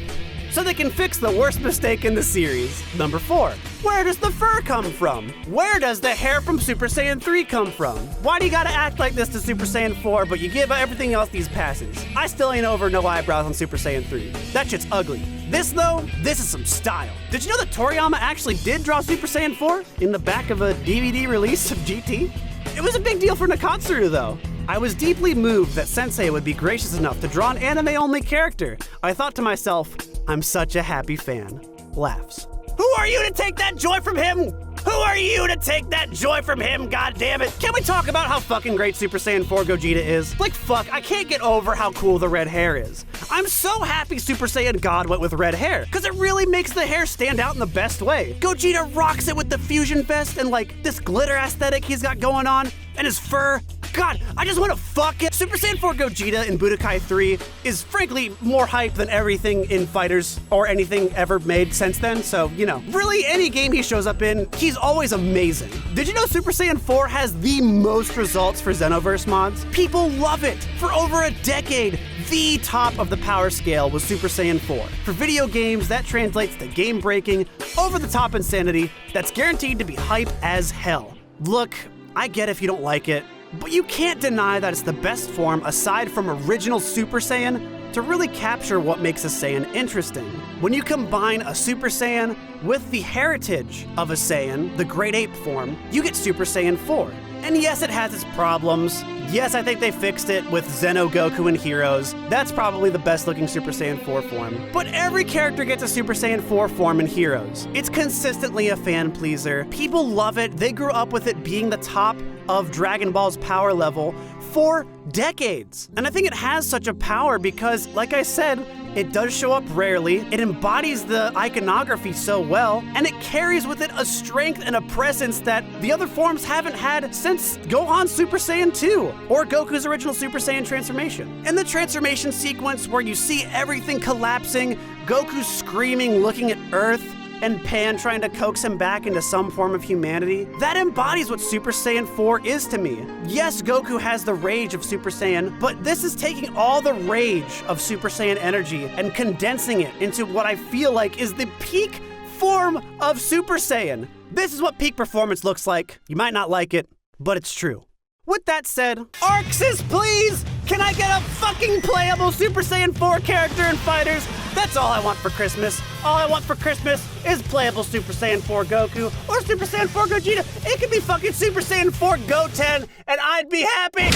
So they can fix the worst mistake in the series. Number 4. Where does the fur come from? Where does the hair from Super Saiyan 3 come from? Why do you gotta act like this to Super Saiyan 4, but you give everything else these passes? I still ain't over no eyebrows on Super Saiyan 3. That shit's ugly. This though, this is some style. Did you know that Toriyama actually did draw Super Saiyan 4 in the back of a DVD release of GT? It was a big deal for Nakatsuru though. I was deeply moved that Sensei would be gracious enough to draw an anime-only character. I thought to myself, I'm such a happy fan. Laughs. Who are you to take that joy from him? Who are you to take that joy from him, goddammit? Can we talk about how fucking great Super Saiyan 4 Gogeta is? Like fuck, I can't get over how cool the red hair is. I'm so happy Super Saiyan God went with red hair, cause it really makes the hair stand out in the best way. Gogeta rocks it with the fusion vest and like this glitter aesthetic he's got going on, and his fur. God, I just want to fuck it. Super Saiyan 4 Gogeta in Budokai 3 is frankly more hype than everything in Fighters or anything ever made since then, so, you know. Really, any game he shows up in, he's always amazing. Did you know Super Saiyan 4 has the most results for Xenoverse mods? People love it. For over a decade, the top of the power scale was Super Saiyan 4. For video games, that translates to game-breaking, over-the-top insanity that's guaranteed to be hype as hell. Look, I get if you don't like it, but you can't deny that it's the best form aside from original Super Saiyan to really capture what makes a Saiyan interesting. When you combine a Super Saiyan with the heritage of a Saiyan, the Great Ape form, you get Super Saiyan 4. And yes, it has its problems. Yes, I think they fixed it with Xeno Goku and Heroes. That's probably the best looking Super Saiyan 4 form. But every character gets a Super Saiyan 4 form in Heroes. It's consistently a fan pleaser. People love it. They grew up with it being the top of Dragon Ball's power level for decades. And I think it has such a power because, like I said, it does show up rarely, it embodies the iconography so well, and it carries with it a strength and a presence that the other forms haven't had since Gohan's Super Saiyan 2, or Goku's original Super Saiyan transformation. And the transformation sequence where you see everything collapsing, Goku screaming, looking at Earth, and Pan trying to coax him back into some form of humanity, that embodies what Super Saiyan 4 is to me. Yes, Goku has the rage of Super Saiyan, but this is taking all the rage of Super Saiyan energy and condensing it into what I feel like is the peak form of Super Saiyan. This is what peak performance looks like. You might not like it, but it's true. With that said, Arxis, please! Can I get a fucking playable Super Saiyan 4 character in Fighters? That's all I want for Christmas. All I want for Christmas is playable Super Saiyan 4 Goku or Super Saiyan 4 Gogeta. It could be fucking Super Saiyan 4 Goten, and I'd be happy.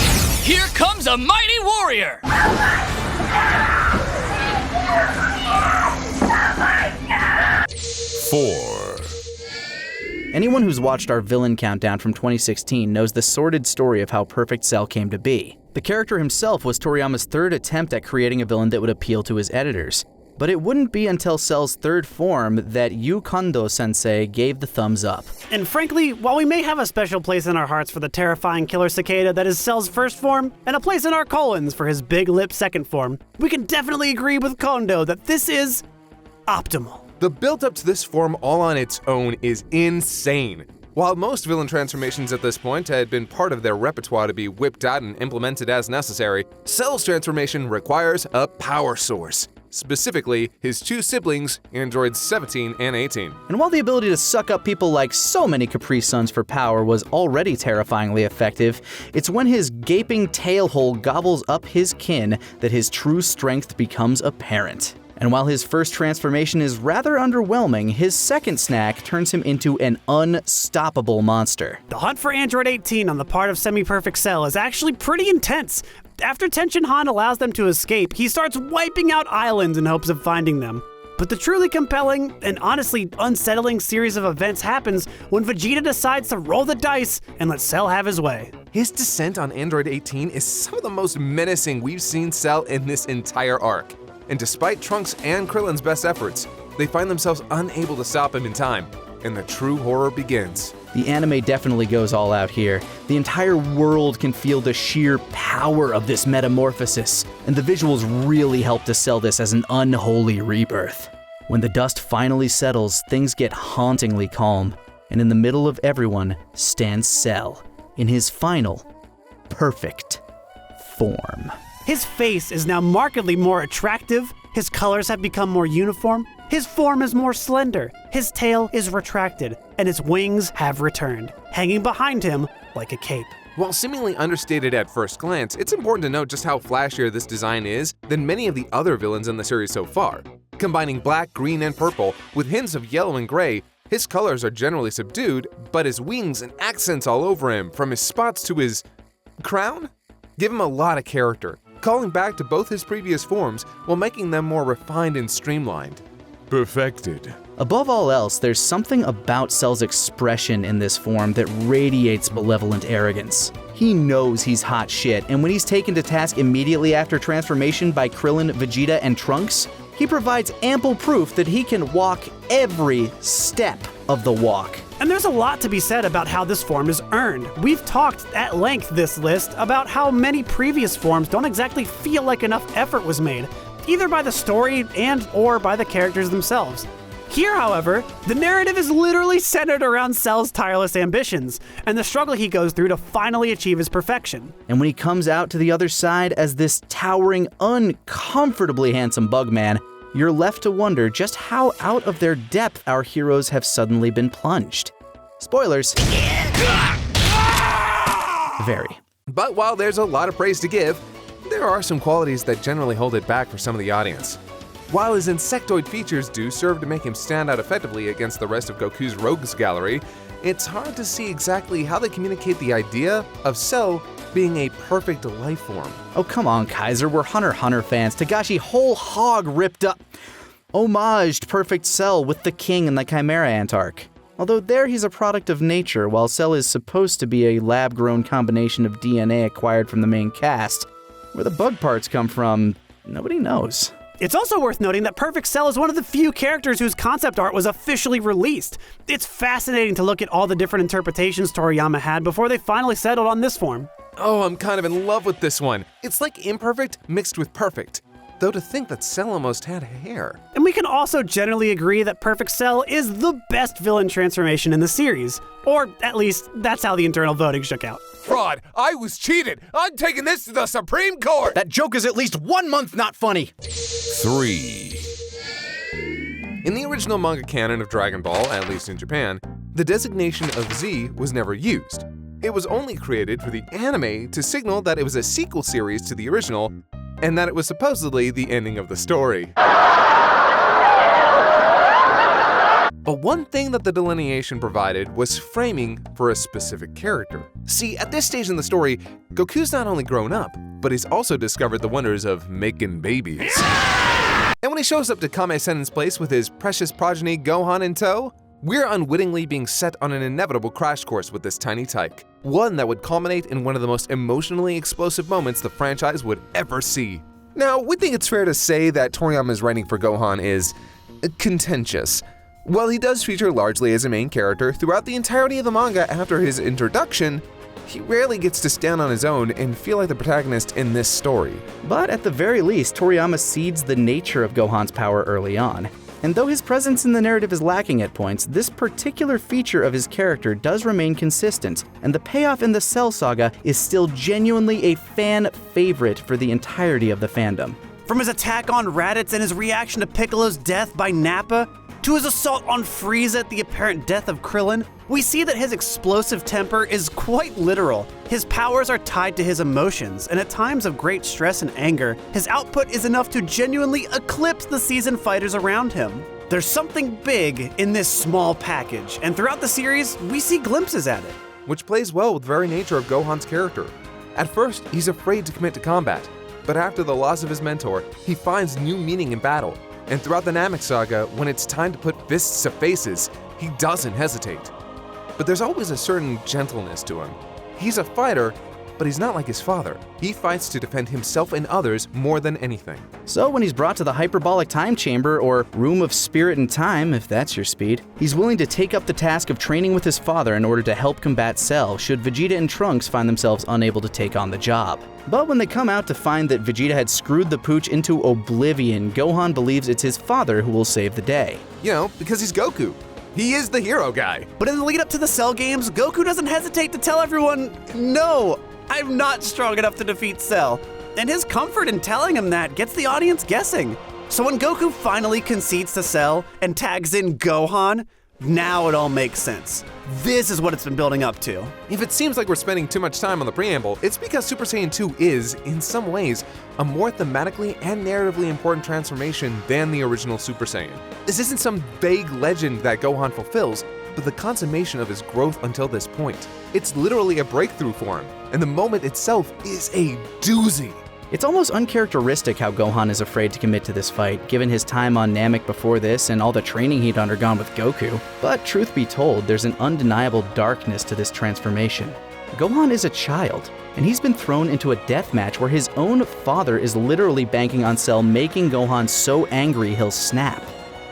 Here comes a mighty warrior! 4. Anyone who's watched our villain countdown from 2016 knows the sordid story of how Perfect Cell came to be. The character himself was Toriyama's third attempt at creating a villain that would appeal to his editors. But it wouldn't be until Cell's third form that Yu Kondo-sensei gave the thumbs up. And frankly, while we may have a special place in our hearts for the terrifying killer cicada that is Cell's first form, and a place in our colons for his big lip second form, we can definitely agree with Kondo that this is optimal. The build-up to this form all on its own is insane. While most villain transformations at this point had been part of their repertoire to be whipped out and implemented as necessary, Cell's transformation requires a power source. Specifically, his two siblings, androids 17 and 18. And while the ability to suck up people like so many Capri Suns for power was already terrifyingly effective, it's when his gaping tail hole gobbles up his kin that his true strength becomes apparent. And while his first transformation is rather underwhelming, his second snack turns him into an unstoppable monster. The hunt for Android 18 on the part of Semi-Perfect Cell is actually pretty intense. After Tenshin Han allows them to escape, he starts wiping out islands in hopes of finding them. But the truly compelling and honestly unsettling series of events happens when Vegeta decides to roll the dice and let Cell have his way. His descent on Android 18 is some of the most menacing we've seen Cell in this entire arc. And despite Trunks and Krillin's best efforts, they find themselves unable to stop him in time, and the true horror begins. The anime definitely goes all out here. The entire world can feel the sheer power of this metamorphosis, and the visuals really help to sell this as an unholy rebirth. When the dust finally settles, things get hauntingly calm, and in the middle of everyone stands Cell in his final, perfect form. His face is now markedly more attractive, his colors have become more uniform, his form is more slender, his tail is retracted, and his wings have returned, hanging behind him like a cape. While seemingly understated at first glance, it's important to note just how flashier this design is than many of the other villains in the series so far. Combining black, green, and purple with hints of yellow and gray, his colors are generally subdued, but his wings and accents all over him, from his spots to his crown, give him a lot of character, calling back to both his previous forms while making them more refined and streamlined. Perfected. Above all else, there's something about Cell's expression in this form that radiates malevolent arrogance. He knows he's hot shit, and when he's taken to task immediately after transformation by Krillin, Vegeta, and Trunks, he provides ample proof that he can walk every step of the walk. And there's a lot to be said about how this form is earned. We've talked at length this list about how many previous forms don't exactly feel like enough effort was made, either by the story and/or by the characters themselves. Here, however, the narrative is literally centered around Cell's tireless ambitions and the struggle he goes through to finally achieve his perfection. And when he comes out to the other side as this towering, uncomfortably handsome Bugman, you're left to wonder just how out of their depth our heroes have suddenly been plunged. Spoilers. Very. But while there's a lot of praise to give, there are some qualities that generally hold it back for some of the audience. While his insectoid features do serve to make him stand out effectively against the rest of Goku's rogues gallery, it's hard to see exactly how they communicate the idea of Cell being a perfect life form. Oh, come on, Kaiser, we're Hunter x Hunter fans. Togashi whole hog ripped up, homaged Perfect Cell with the King and the Chimera Antarch. Although there he's a product of nature, while Cell is supposed to be a lab-grown combination of DNA acquired from the main cast. Where the bug parts come from, nobody knows. It's also worth noting that Perfect Cell is one of the few characters whose concept art was officially released. It's fascinating to look at all the different interpretations Toriyama had before they finally settled on this form. Oh, I'm kind of in love with this one. It's like imperfect mixed with perfect. Though to think that Cell almost had hair. And we can also generally agree that Perfect Cell is the best villain transformation in the series. Or at least, that's how the internal voting shook out. Fraud! I was cheated! I'm taking this to the Supreme Court! That joke is at least 1 month not funny. 3. In the original manga canon of Dragon Ball, at least in Japan, the designation of Z was never used. It was only created for the anime to signal that it was a sequel series to the original, and that it was supposedly the ending of the story. But one thing that the delineation provided was framing for a specific character. See, at this stage in the story, Goku's not only grown up, but he's also discovered the wonders of making babies. And when he shows up to Kame-sen's place with his precious progeny Gohan in tow, we're unwittingly being set on an inevitable crash course with this tiny tyke. One that would culminate in one of the most emotionally explosive moments the franchise would ever see. Now, we think it's fair to say that Toriyama's writing for Gohan is contentious. While he does feature largely as a main character throughout the entirety of the manga after his introduction, he rarely gets to stand on his own and feel like the protagonist in this story. But at the very least, Toriyama seeds the nature of Gohan's power early on. And though his presence in the narrative is lacking at points, this particular feature of his character does remain consistent, and the payoff in the Cell Saga is still genuinely a fan favorite for the entirety of the fandom. From his attack on Raditz and his reaction to Piccolo's death by Nappa, to his assault on Frieza at the apparent death of Krillin, we see that his explosive temper is quite literal. His powers are tied to his emotions, and at times of great stress and anger, his output is enough to genuinely eclipse the seasoned fighters around him. There's something big in this small package, and throughout the series, we see glimpses at it. Which plays well with the very nature of Gohan's character. At first, he's afraid to commit to combat, but after the loss of his mentor, he finds new meaning in battle. And throughout the Namek Saga, when it's time to put fists to faces, he doesn't hesitate. But there's always a certain gentleness to him. He's a fighter, but he's not like his father. He fights to defend himself and others more than anything. So when he's brought to the hyperbolic time chamber, or room of spirit and time, if that's your speed, he's willing to take up the task of training with his father in order to help combat Cell should Vegeta and Trunks find themselves unable to take on the job. But when they come out to find that Vegeta had screwed the pooch into oblivion, Gohan believes it's his father who will save the day. You know, because he's Goku. He is the hero guy. But in the lead up to the Cell games, Goku doesn't hesitate to tell everyone, no, I'm not strong enough to defeat Cell. And his comfort in telling him that gets the audience guessing. So when Goku finally concedes to Cell and tags in Gohan, now it all makes sense. This is what it's been building up to. If it seems like we're spending too much time on the preamble, it's because Super Saiyan 2 is, in some ways, a more thematically and narratively important transformation than the original Super Saiyan. This isn't some vague legend that Gohan fulfills, but the consummation of his growth until this point. It's literally a breakthrough for him, and the moment itself is a doozy. It's almost uncharacteristic how Gohan is afraid to commit to this fight, given his time on Namek before this and all the training he'd undergone with Goku. But truth be told, there's an undeniable darkness to this transformation. Gohan is a child, and he's been thrown into a death match where his own father is literally banking on Cell making Gohan so angry he'll snap.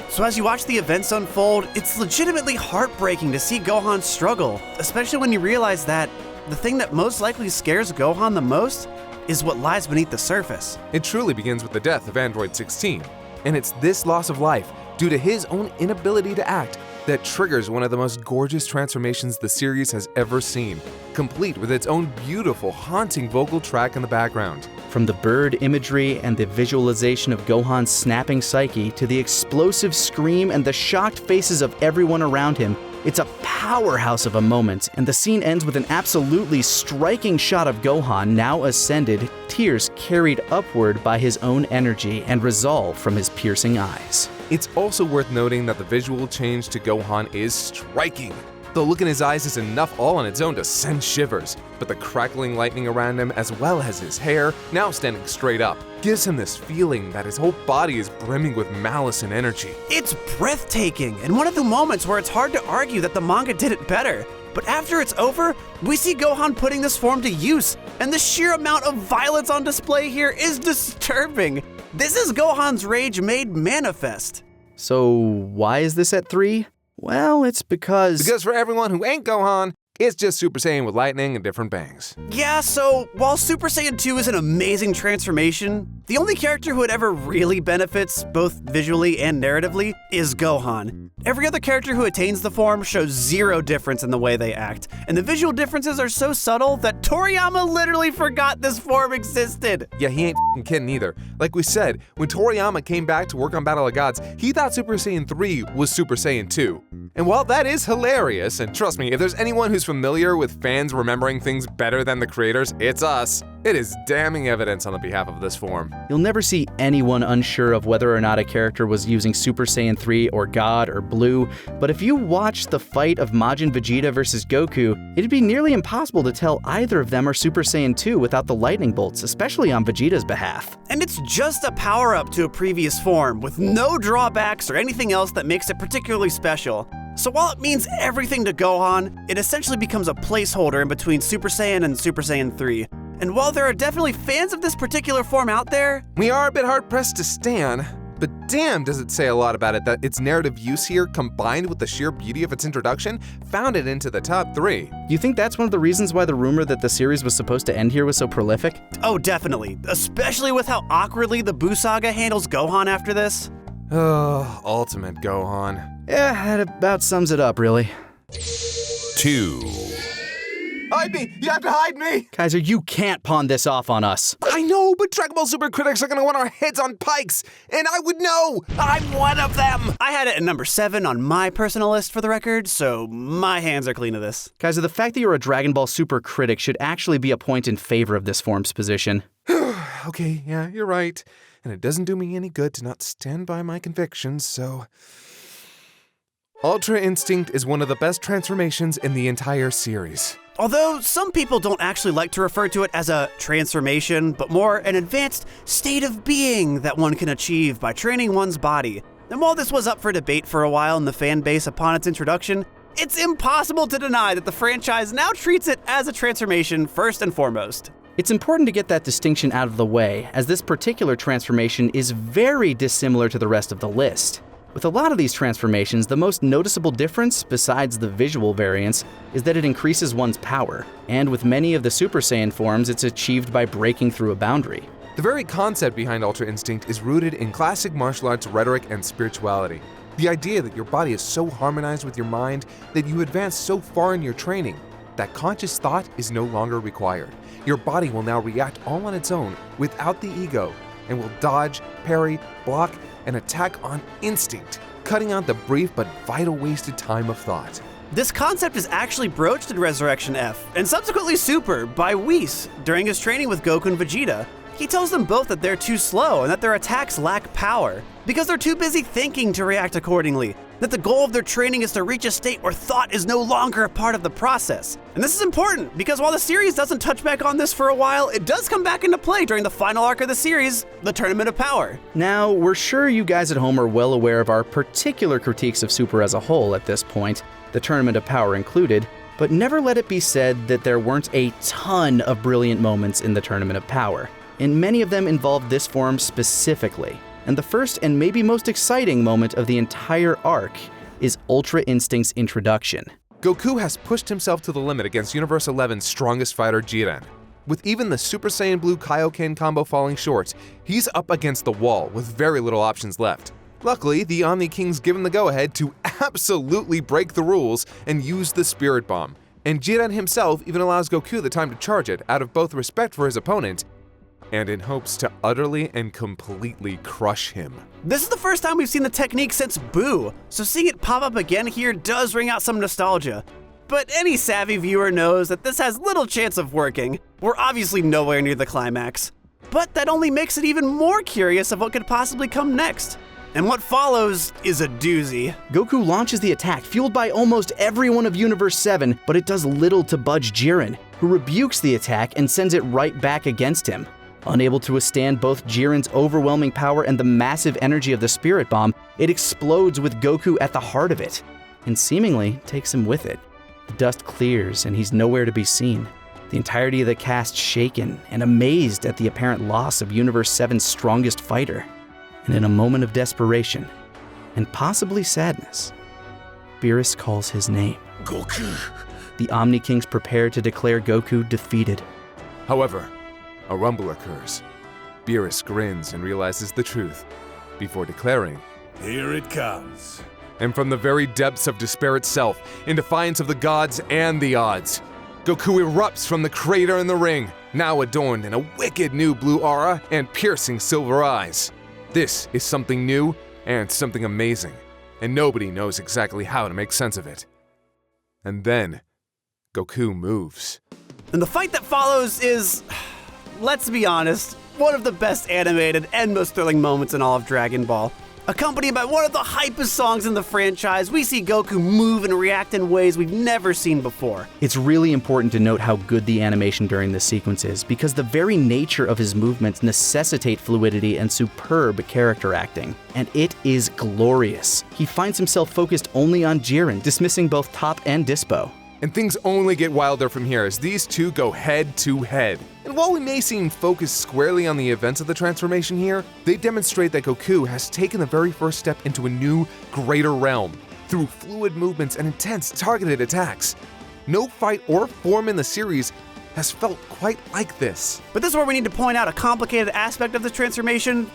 So as you watch the events unfold, it's legitimately heartbreaking to see Gohan struggle, especially when you realize that the thing that most likely scares Gohan the most is what lies beneath the surface. It truly begins with the death of Android 16, and it's this loss of life, due to his own inability to act, that triggers one of the most gorgeous transformations the series has ever seen, complete with its own beautiful, haunting vocal track in the background. From the bird imagery and the visualization of Gohan's snapping psyche to the explosive scream and the shocked faces of everyone around him, it's a powerhouse of a moment, and the scene ends with an absolutely striking shot of Gohan, now ascended, tears carried upward by his own energy and resolve from his piercing eyes. It's also worth noting that the visual change to Gohan is striking. The look in his eyes is enough all on its own to send shivers, but the crackling lightning around him, as well as his hair, now standing straight up, gives him this feeling that his whole body is brimming with malice and energy. It's breathtaking, and one of the moments where it's hard to argue that the manga did it better. But after it's over, we see Gohan putting this form to use, and the sheer amount of violence on display here is disturbing. This is Gohan's rage made manifest. So why is this at 3? Well, it's because for everyone who ain't Gohan, it's just Super Saiyan with lightning and different bangs. Yeah, so while Super Saiyan 2 is an amazing transformation, the only character who it ever really benefits, both visually and narratively, is Gohan. Every other character who attains the form shows zero difference in the way they act, and the visual differences are so subtle that Toriyama literally forgot this form existed. Yeah, he ain't f***ing kidding either. Like we said, when Toriyama came back to work on Battle of Gods, he thought Super Saiyan 3 was Super Saiyan 2. And while that is hilarious, and trust me, if there's anyone who's familiar with fans remembering things better than the creators, it's us. It is damning evidence on the behalf of this form. you'll never see anyone unsure of whether or not a character was using Super Saiyan 3 or God or Blue, but if you watch the fight of Majin Vegeta versus Goku, it'd be nearly impossible to tell either of them are Super Saiyan 2 without the lightning bolts, especially on Vegeta's behalf. And it's just a power-up to a previous form, with no drawbacks or anything else that makes it particularly special. So while it means everything to Gohan, it essentially becomes a placeholder in between Super Saiyan and Super Saiyan 3. And while there are definitely fans of this particular form out there, we are a bit hard-pressed to stan, but damn does it say a lot about it that its narrative use here, combined with the sheer beauty of its introduction, found it into the top 3. You think that's one of the reasons why the rumor that the series was supposed to end here was so prolific? oh definitely, especially with how awkwardly the Buu Saga handles Gohan after this. Oh, ultimate Gohan. Yeah, that about sums it up, really. 2. Hide me! You have to hide me! Kaiser, you can't pawn this off on us. I know, but Dragon Ball Super critics are gonna want our heads on pikes, and I would know! I'm one of them! I had it at number 7 on my personal list for the record, so my hands are clean of this. Kaiser, the fact that you're a Dragon Ball Super critic should actually be a point in favor of this form's position. Okay, yeah, you're right. And it doesn't do me any good to not stand by my convictions, so... Ultra Instinct is one of the best transformations in the entire series. Although some people don't actually like to refer to it as a transformation, but more an advanced state of being that one can achieve by training one's body. And while this was up for debate for a while in the fan base upon its introduction, it's impossible to deny that the franchise now treats it as a transformation first and foremost. It's important to get that distinction out of the way, as this particular transformation is very dissimilar to the rest of the list. With a lot of these transformations, the most noticeable difference, besides the visual variance, is that it increases one's power, and with many of the Super Saiyan forms, it's achieved by breaking through a boundary. The very concept behind Ultra Instinct is rooted in classic martial arts rhetoric and spirituality. The idea that your body is so harmonized with your mind that you advance so far in your training that conscious thought is no longer required. Your body will now react all on its own without the ego and will dodge, parry, block, and attack on instinct, cutting out the brief but vital wasted time of thought. This concept is actually broached in Resurrection F, and subsequently Super, by Whis during his training with Goku and Vegeta. He tells them both that they're too slow and that their attacks lack power, because they're too busy thinking to react accordingly, that the goal of their training is to reach a state where thought is no longer a part of the process. And this is important, because while the series doesn't touch back on this for a while, it does come back into play during the final arc of the series, the Tournament of Power. Now, we're sure you guys at home are well aware of our particular critiques of Super as a whole at this point, the Tournament of Power included, but never let it be said that there weren't a ton of brilliant moments in the Tournament of Power, and many of them involved this form specifically. And the first and maybe most exciting moment of the entire arc is Ultra Instinct's introduction. Goku has pushed himself to the limit against Universe 11's strongest fighter, Jiren. With even the Super Saiyan Blue Kaioken combo falling short, he's up against the wall with very little options left. Luckily, the Omni Kings give him the go-ahead to absolutely break the rules and use the Spirit Bomb. And Jiren himself even allows Goku the time to charge it out of both respect for his opponent and in hopes to utterly and completely crush him. This is the first time we've seen the technique since Boo, so seeing it pop up again here does ring out some nostalgia. But any savvy viewer knows that this has little chance of working. We're obviously nowhere near the climax. But that only makes it even more curious of what could possibly come next. And what follows is a doozy. Goku launches the attack, fueled by almost everyone of Universe 7, but it does little to budge Jiren, who rebukes the attack and sends it right back against him. Unable to withstand both Jiren's overwhelming power and the massive energy of the Spirit Bomb, it explodes with Goku at the heart of it, and seemingly takes him with it. The dust clears and he's nowhere to be seen. The entirety of the cast shaken and amazed at the apparent loss of Universe 7's strongest fighter. And in a moment of desperation, and possibly sadness, Beerus calls his name. Goku. The Omni Kings prepare to declare Goku defeated. However, a rumble occurs. Beerus grins and realizes the truth before declaring, Here it comes. and from the very depths of despair itself, in defiance of the gods and the odds, Goku erupts from the crater in the ring, now adorned in a wicked new blue aura and piercing silver eyes. This is something new and something amazing, and nobody knows exactly how to make sense of it. And then, Goku moves. And the fight that follows is, let's be honest, one of the best animated and most thrilling moments in all of Dragon Ball. Accompanied by one of the hypest songs in the franchise, we see Goku move and react in ways we've never seen before. It's really important to note how good the animation during this sequence is, because the very nature of his movements necessitate fluidity and superb character acting. And it is glorious. He finds himself focused only on Jiren, dismissing both Top and Dispo. And things only get wilder from here as these two go head to head. And while we may seem focused squarely on the events of the transformation here, they demonstrate that Goku has taken the very first step into a new, greater realm through fluid movements and intense targeted attacks. No fight or form in the series has felt quite like this. But this is where we need to point out a complicated aspect of the transformation.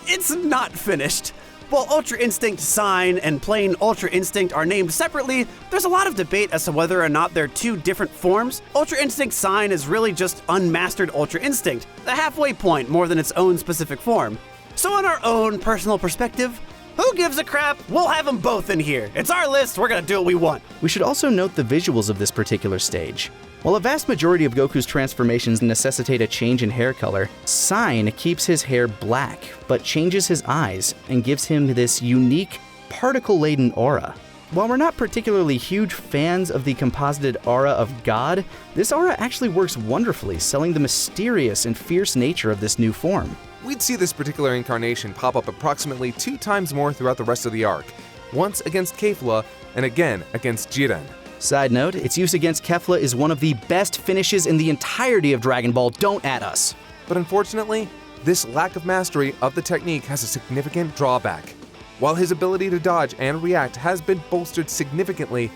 It's not finished. While Ultra Instinct Sign and plain Ultra Instinct are named separately, there's a lot of debate as to whether or not they're two different forms. Ultra Instinct Sign is really just unmastered Ultra Instinct, a halfway point more than its own specific form. So in our own personal perspective, who gives a crap? We'll have them both in here. It's our list, we're gonna do what we want. We should also note the visuals of this particular stage. While a vast majority of Goku's transformations necessitate a change in hair color, Sign keeps his hair black, but changes his eyes and gives him this unique, particle-laden aura. While we're not particularly huge fans of the composited aura of God, this aura actually works wonderfully, selling the mysterious and fierce nature of this new form. We'd see this particular incarnation pop up approximately 2 times more throughout the rest of the arc, once against Kefla, and again against Jiren. Side note, its use against Kefla is one of the best finishes in the entirety of Dragon Ball. Don't at us. But unfortunately, this lack of mastery of the technique has a significant drawback. While his ability to dodge and react has been bolstered significantly,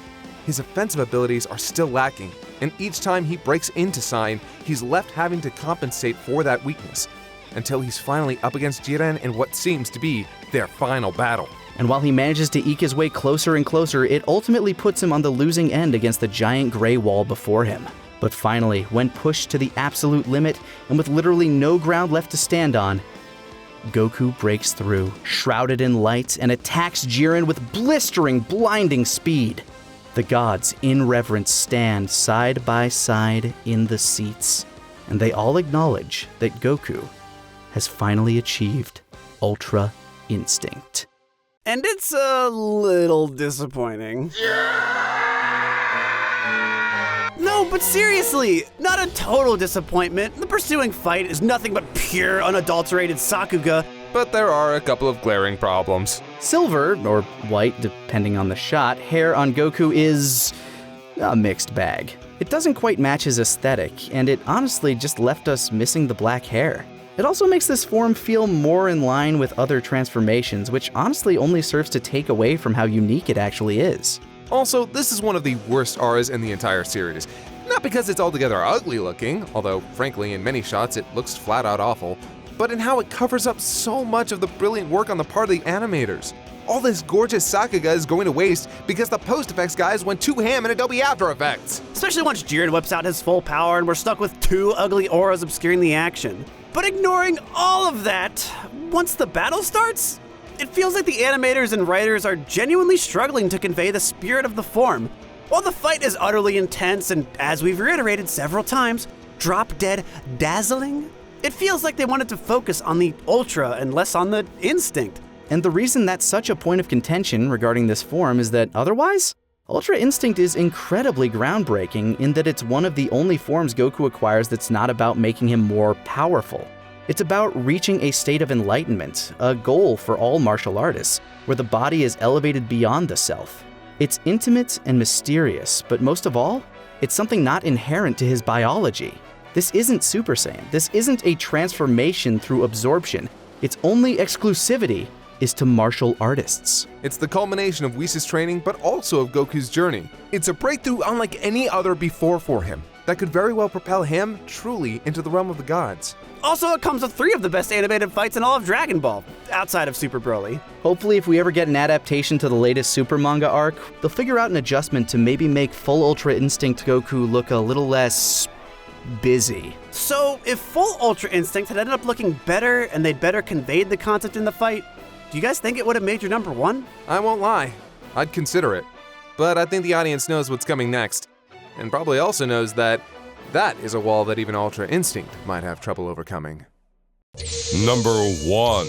his offensive abilities are still lacking, and each time he breaks into Saiyan, he's left having to compensate for that weakness, until he's finally up against Jiren in what seems to be their final battle. And while he manages to eke his way closer and closer, it ultimately puts him on the losing end against the giant gray wall before him. But finally, when pushed to the absolute limit, and with literally no ground left to stand on, Goku breaks through, shrouded in light, and attacks Jiren with blistering, blinding speed. The gods, in reverence, stand side by side in the seats, and they all acknowledge that Goku has finally achieved Ultra Instinct. And it's a little disappointing. No, but seriously, not a total disappointment. The pursuing fight is nothing but pure, unadulterated Sakuga. But there are a couple of glaring problems. Silver, or white depending on the shot, hair on Goku is a mixed bag. It doesn't quite match his aesthetic, and it honestly just left us missing the black hair. It also makes this form feel more in line with other transformations, which honestly only serves to take away from how unique it actually is. Also, this is one of the worst auras in the entire series. Not because it's altogether ugly looking, although frankly in many shots it looks flat out awful, but in how it covers up so much of the brilliant work on the part of the animators. All this gorgeous Sakuga is going to waste because the post-effects guys went too ham in Adobe After Effects. Especially once Jiren whips out his full power and we're stuck with two ugly auras obscuring the action. But ignoring all of that, once the battle starts, it feels like the animators and writers are genuinely struggling to convey the spirit of the form. While the fight is utterly intense and, as we've reiterated several times, drop-dead dazzling, it feels like they wanted to focus on the Ultra and less on the Instinct. And the reason that's such a point of contention regarding this form is that otherwise, Ultra Instinct is incredibly groundbreaking in that it's one of the only forms Goku acquires that's not about making him more powerful. It's about reaching a state of enlightenment, a goal for all martial artists, where the body is elevated beyond the self. It's intimate and mysterious, but most of all, it's something not inherent to his biology. This isn't Super Saiyan. This isn't a transformation through absorption. Its only exclusivity is to martial artists. It's the culmination of Whis' training, but also of Goku's journey. It's a breakthrough unlike any other before for him, that could very well propel him truly into the realm of the gods. Also, it comes with 3 of the best animated fights in all of Dragon Ball, outside of Super Broly. Hopefully, if we ever get an adaptation to the latest Super manga arc, they'll figure out an adjustment to maybe make full Ultra Instinct Goku look a little less busy. So, if full Ultra Instinct had ended up looking better and they'd better conveyed the concept in the fight, do you guys think it would have made your number 1? I won't lie, I'd consider it. But I think the audience knows what's coming next, and probably also knows that that is a wall that even Ultra Instinct might have trouble overcoming. Number 1.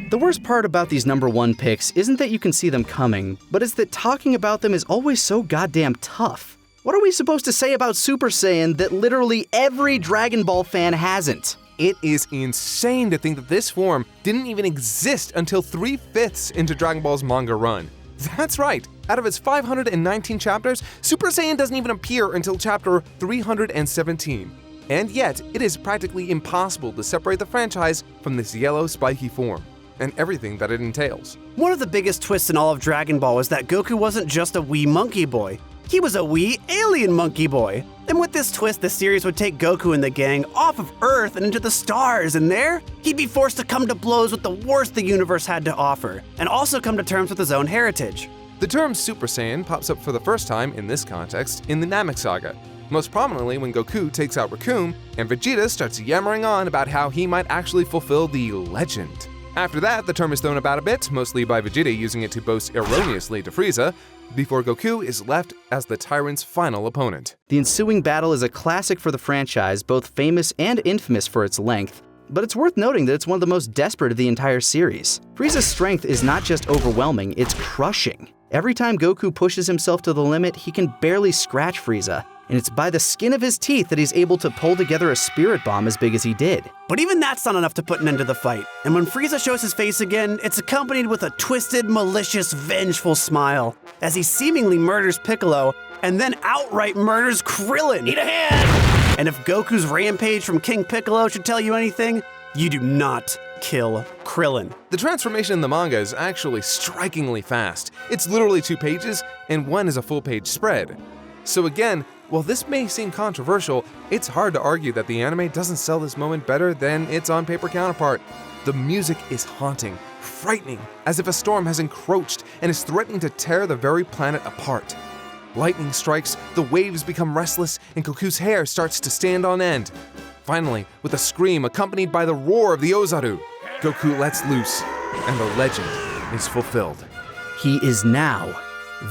The worst part about these number 1 picks isn't that you can see them coming, but it's that talking about them is always so goddamn tough. What are we supposed to say about Super Saiyan that literally every Dragon Ball fan hasn't? It is insane to think that this form didn't even exist until 3/5 into Dragon Ball's manga run. That's right, out of its 519 chapters, Super Saiyan doesn't even appear until chapter 317. And yet, it is practically impossible to separate the franchise from this yellow spiky form, and everything that it entails. One of the biggest twists in all of Dragon Ball is that Goku wasn't just a wee monkey boy. He was a wee alien monkey boy. And with this twist, the series would take Goku and the gang off of Earth and into the stars, and there, he'd be forced to come to blows with the worst the universe had to offer, and also come to terms with his own heritage. The term Super Saiyan pops up for the first time in this context in the Namek Saga, most prominently when Goku takes out Recoome, and Vegeta starts yammering on about how he might actually fulfill the legend. After that, the term is thrown about a bit, mostly by Vegeta using it to boast erroneously to Frieza, before Goku is left as the tyrant's final opponent. The ensuing battle is a classic for the franchise, both famous and infamous for its length, but it's worth noting that it's one of the most desperate of the entire series. Frieza's strength is not just overwhelming, it's crushing. Every time Goku pushes himself to the limit, he can barely scratch Frieza, and it's by the skin of his teeth that he's able to pull together a spirit bomb as big as he did. But even that's not enough to put an end to the fight. And when Frieza shows his face again, it's accompanied with a twisted, malicious, vengeful smile, as he seemingly murders Piccolo and then outright murders Krillin. Need a hand! And if Goku's rampage from King Piccolo should tell you anything, you do not kill Krillin. The transformation in the manga is actually strikingly fast. It's literally 2 pages, and one is a full-page spread. So again, while this may seem controversial, it's hard to argue that the anime doesn't sell this moment better than its on-paper counterpart. The music is haunting, frightening, as if a storm has encroached and is threatening to tear the very planet apart. Lightning strikes, the waves become restless, and Goku's hair starts to stand on end. Finally, with a scream accompanied by the roar of the Ozaru, Goku lets loose, and the legend is fulfilled. He is now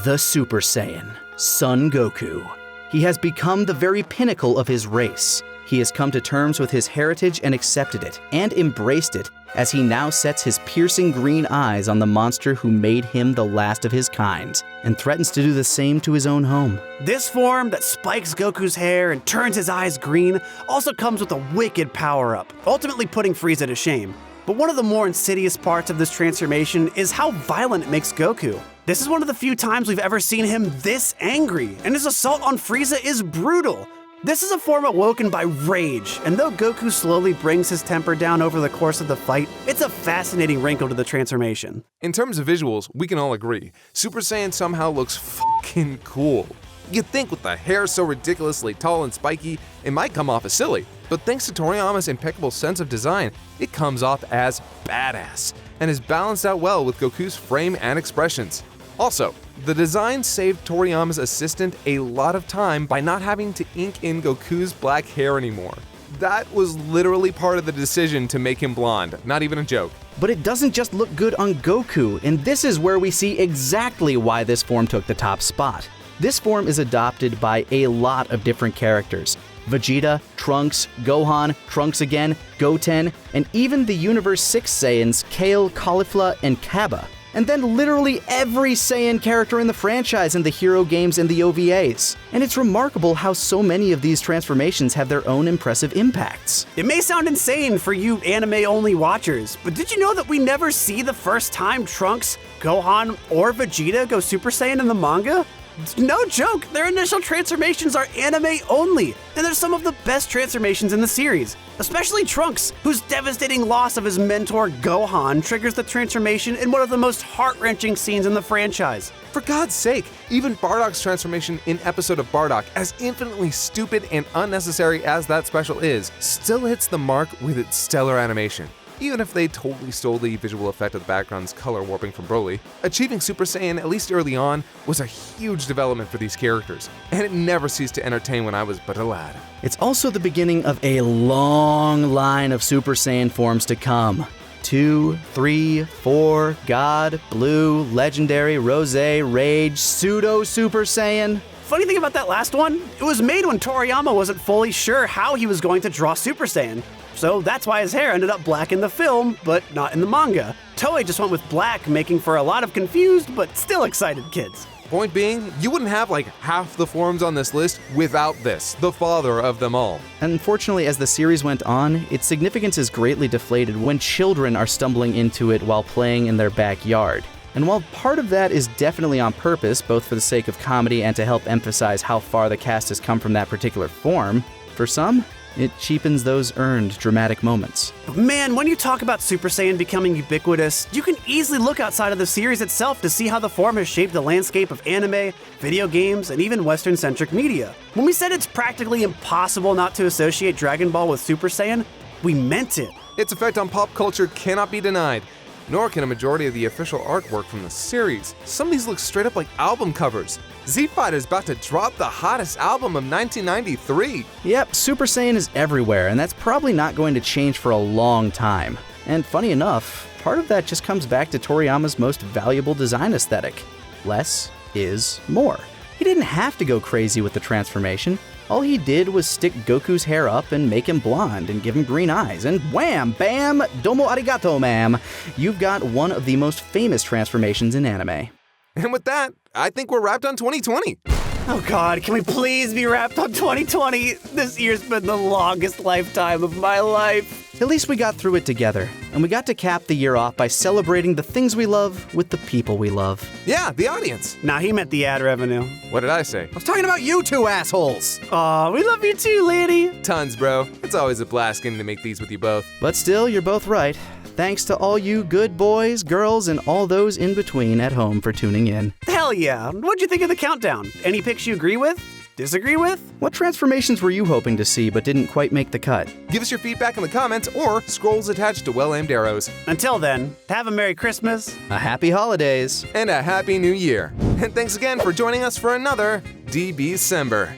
the Super Saiyan, Son Goku. He has become the very pinnacle of his race. He has come to terms with his heritage and accepted it, and embraced it, as he now sets his piercing green eyes on the monster who made him the last of his kind, and threatens to do the same to his own home. This form that spikes Goku's hair and turns his eyes green also comes with a wicked power-up, ultimately putting Frieza to shame. But one of the more insidious parts of this transformation is how violent it makes Goku. This is one of the few times we've ever seen him this angry, and his assault on Frieza is brutal. This is a form awoken by rage, and though Goku slowly brings his temper down over the course of the fight, it's a fascinating wrinkle to the transformation. In terms of visuals, we can all agree, Super Saiyan somehow looks fucking cool. You'd think with the hair so ridiculously tall and spiky, it might come off as silly. But thanks to Toriyama's impeccable sense of design, it comes off as badass, and is balanced out well with Goku's frame and expressions. Also, the design saved Toriyama's assistant a lot of time by not having to ink in Goku's black hair anymore. That was literally part of the decision to make him blonde, not even a joke. But it doesn't just look good on Goku, and this is where we see exactly why this form took the top spot. This form is adopted by a lot of different characters. Vegeta, Trunks, Gohan, Trunks again, Goten, and even the Universe 6 Saiyans Kale, Caulifla, and Cabba. And then literally every Saiyan character in the franchise in the hero games and the OVAs. And it's remarkable how so many of these transformations have their own impressive impacts. It may sound insane for you anime-only watchers, but did you know that we never see the first time Trunks, Gohan, or Vegeta go Super Saiyan in the manga? No joke, their initial transformations are anime only, and they're some of the best transformations in the series. Especially Trunks, whose devastating loss of his mentor Gohan triggers the transformation in one of the most heart-wrenching scenes in the franchise. For God's sake, even Bardock's transformation in Episode of Bardock, as infinitely stupid and unnecessary as that special is, still hits the mark with its stellar animation. Even if they totally stole the visual effect of the background's color warping from Broly, achieving Super Saiyan, at least early on, was a huge development for these characters, and it never ceased to entertain when I was but a lad. It's also the beginning of a long line of Super Saiyan forms to come. 2, 3, 4, God, Blue, Legendary, Rose, Rage, Pseudo Super Saiyan. Funny thing about that last one, it was made when Toriyama wasn't fully sure how he was going to draw Super Saiyan. So that's why his hair ended up black in the film, but not in the manga. Toei just went with black, making for a lot of confused but still excited kids. Point being, you wouldn't have like half the forms on this list without this, the father of them all. Unfortunately, as the series went on, its significance is greatly deflated when children are stumbling into it while playing in their backyard. And while part of that is definitely on purpose, both for the sake of comedy and to help emphasize how far the cast has come from that particular form, for some, it cheapens those earned dramatic moments. But man, when you talk about Super Saiyan becoming ubiquitous, you can easily look outside of the series itself to see how the form has shaped the landscape of anime, video games, and even Western-centric media. When we said it's practically impossible not to associate Dragon Ball with Super Saiyan, we meant it. Its effect on pop culture cannot be denied, nor can a majority of the official artwork from the series. Some of these look straight up like album covers. Z-Fighter's about to drop the hottest album of 1993. Yep, Super Saiyan is everywhere, and that's probably not going to change for a long time. And funny enough, part of that just comes back to Toriyama's most valuable design aesthetic. Less is more. He didn't have to go crazy with the transformation. All he did was stick Goku's hair up and make him blonde and give him green eyes, and wham, bam, domo arigato, ma'am. You've got one of the most famous transformations in anime. And with that, I think we're wrapped on 2020. Oh God, can we please be wrapped on 2020? This year's been the longest lifetime of my life. At least we got through it together, and we got to cap the year off by celebrating the things we love with the people we love. Yeah, the audience. Nah, he meant the ad revenue. What did I say? I was talking about you two assholes! Aw, we love you too, lady. Tons, bro. It's always a blast getting to make these with you both. But still, you're both right. Thanks to all you good boys, girls, and all those in between at home for tuning in. Hell yeah. What'd you think of the countdown? Any picks you agree with? Disagree with? What transformations were you hoping to see but didn't quite make the cut? Give us your feedback in the comments or scrolls attached to well-aimed arrows. Until then, have a Merry Christmas. A happy holidays! And a Happy New Year. And thanks again for joining us for another DBCember.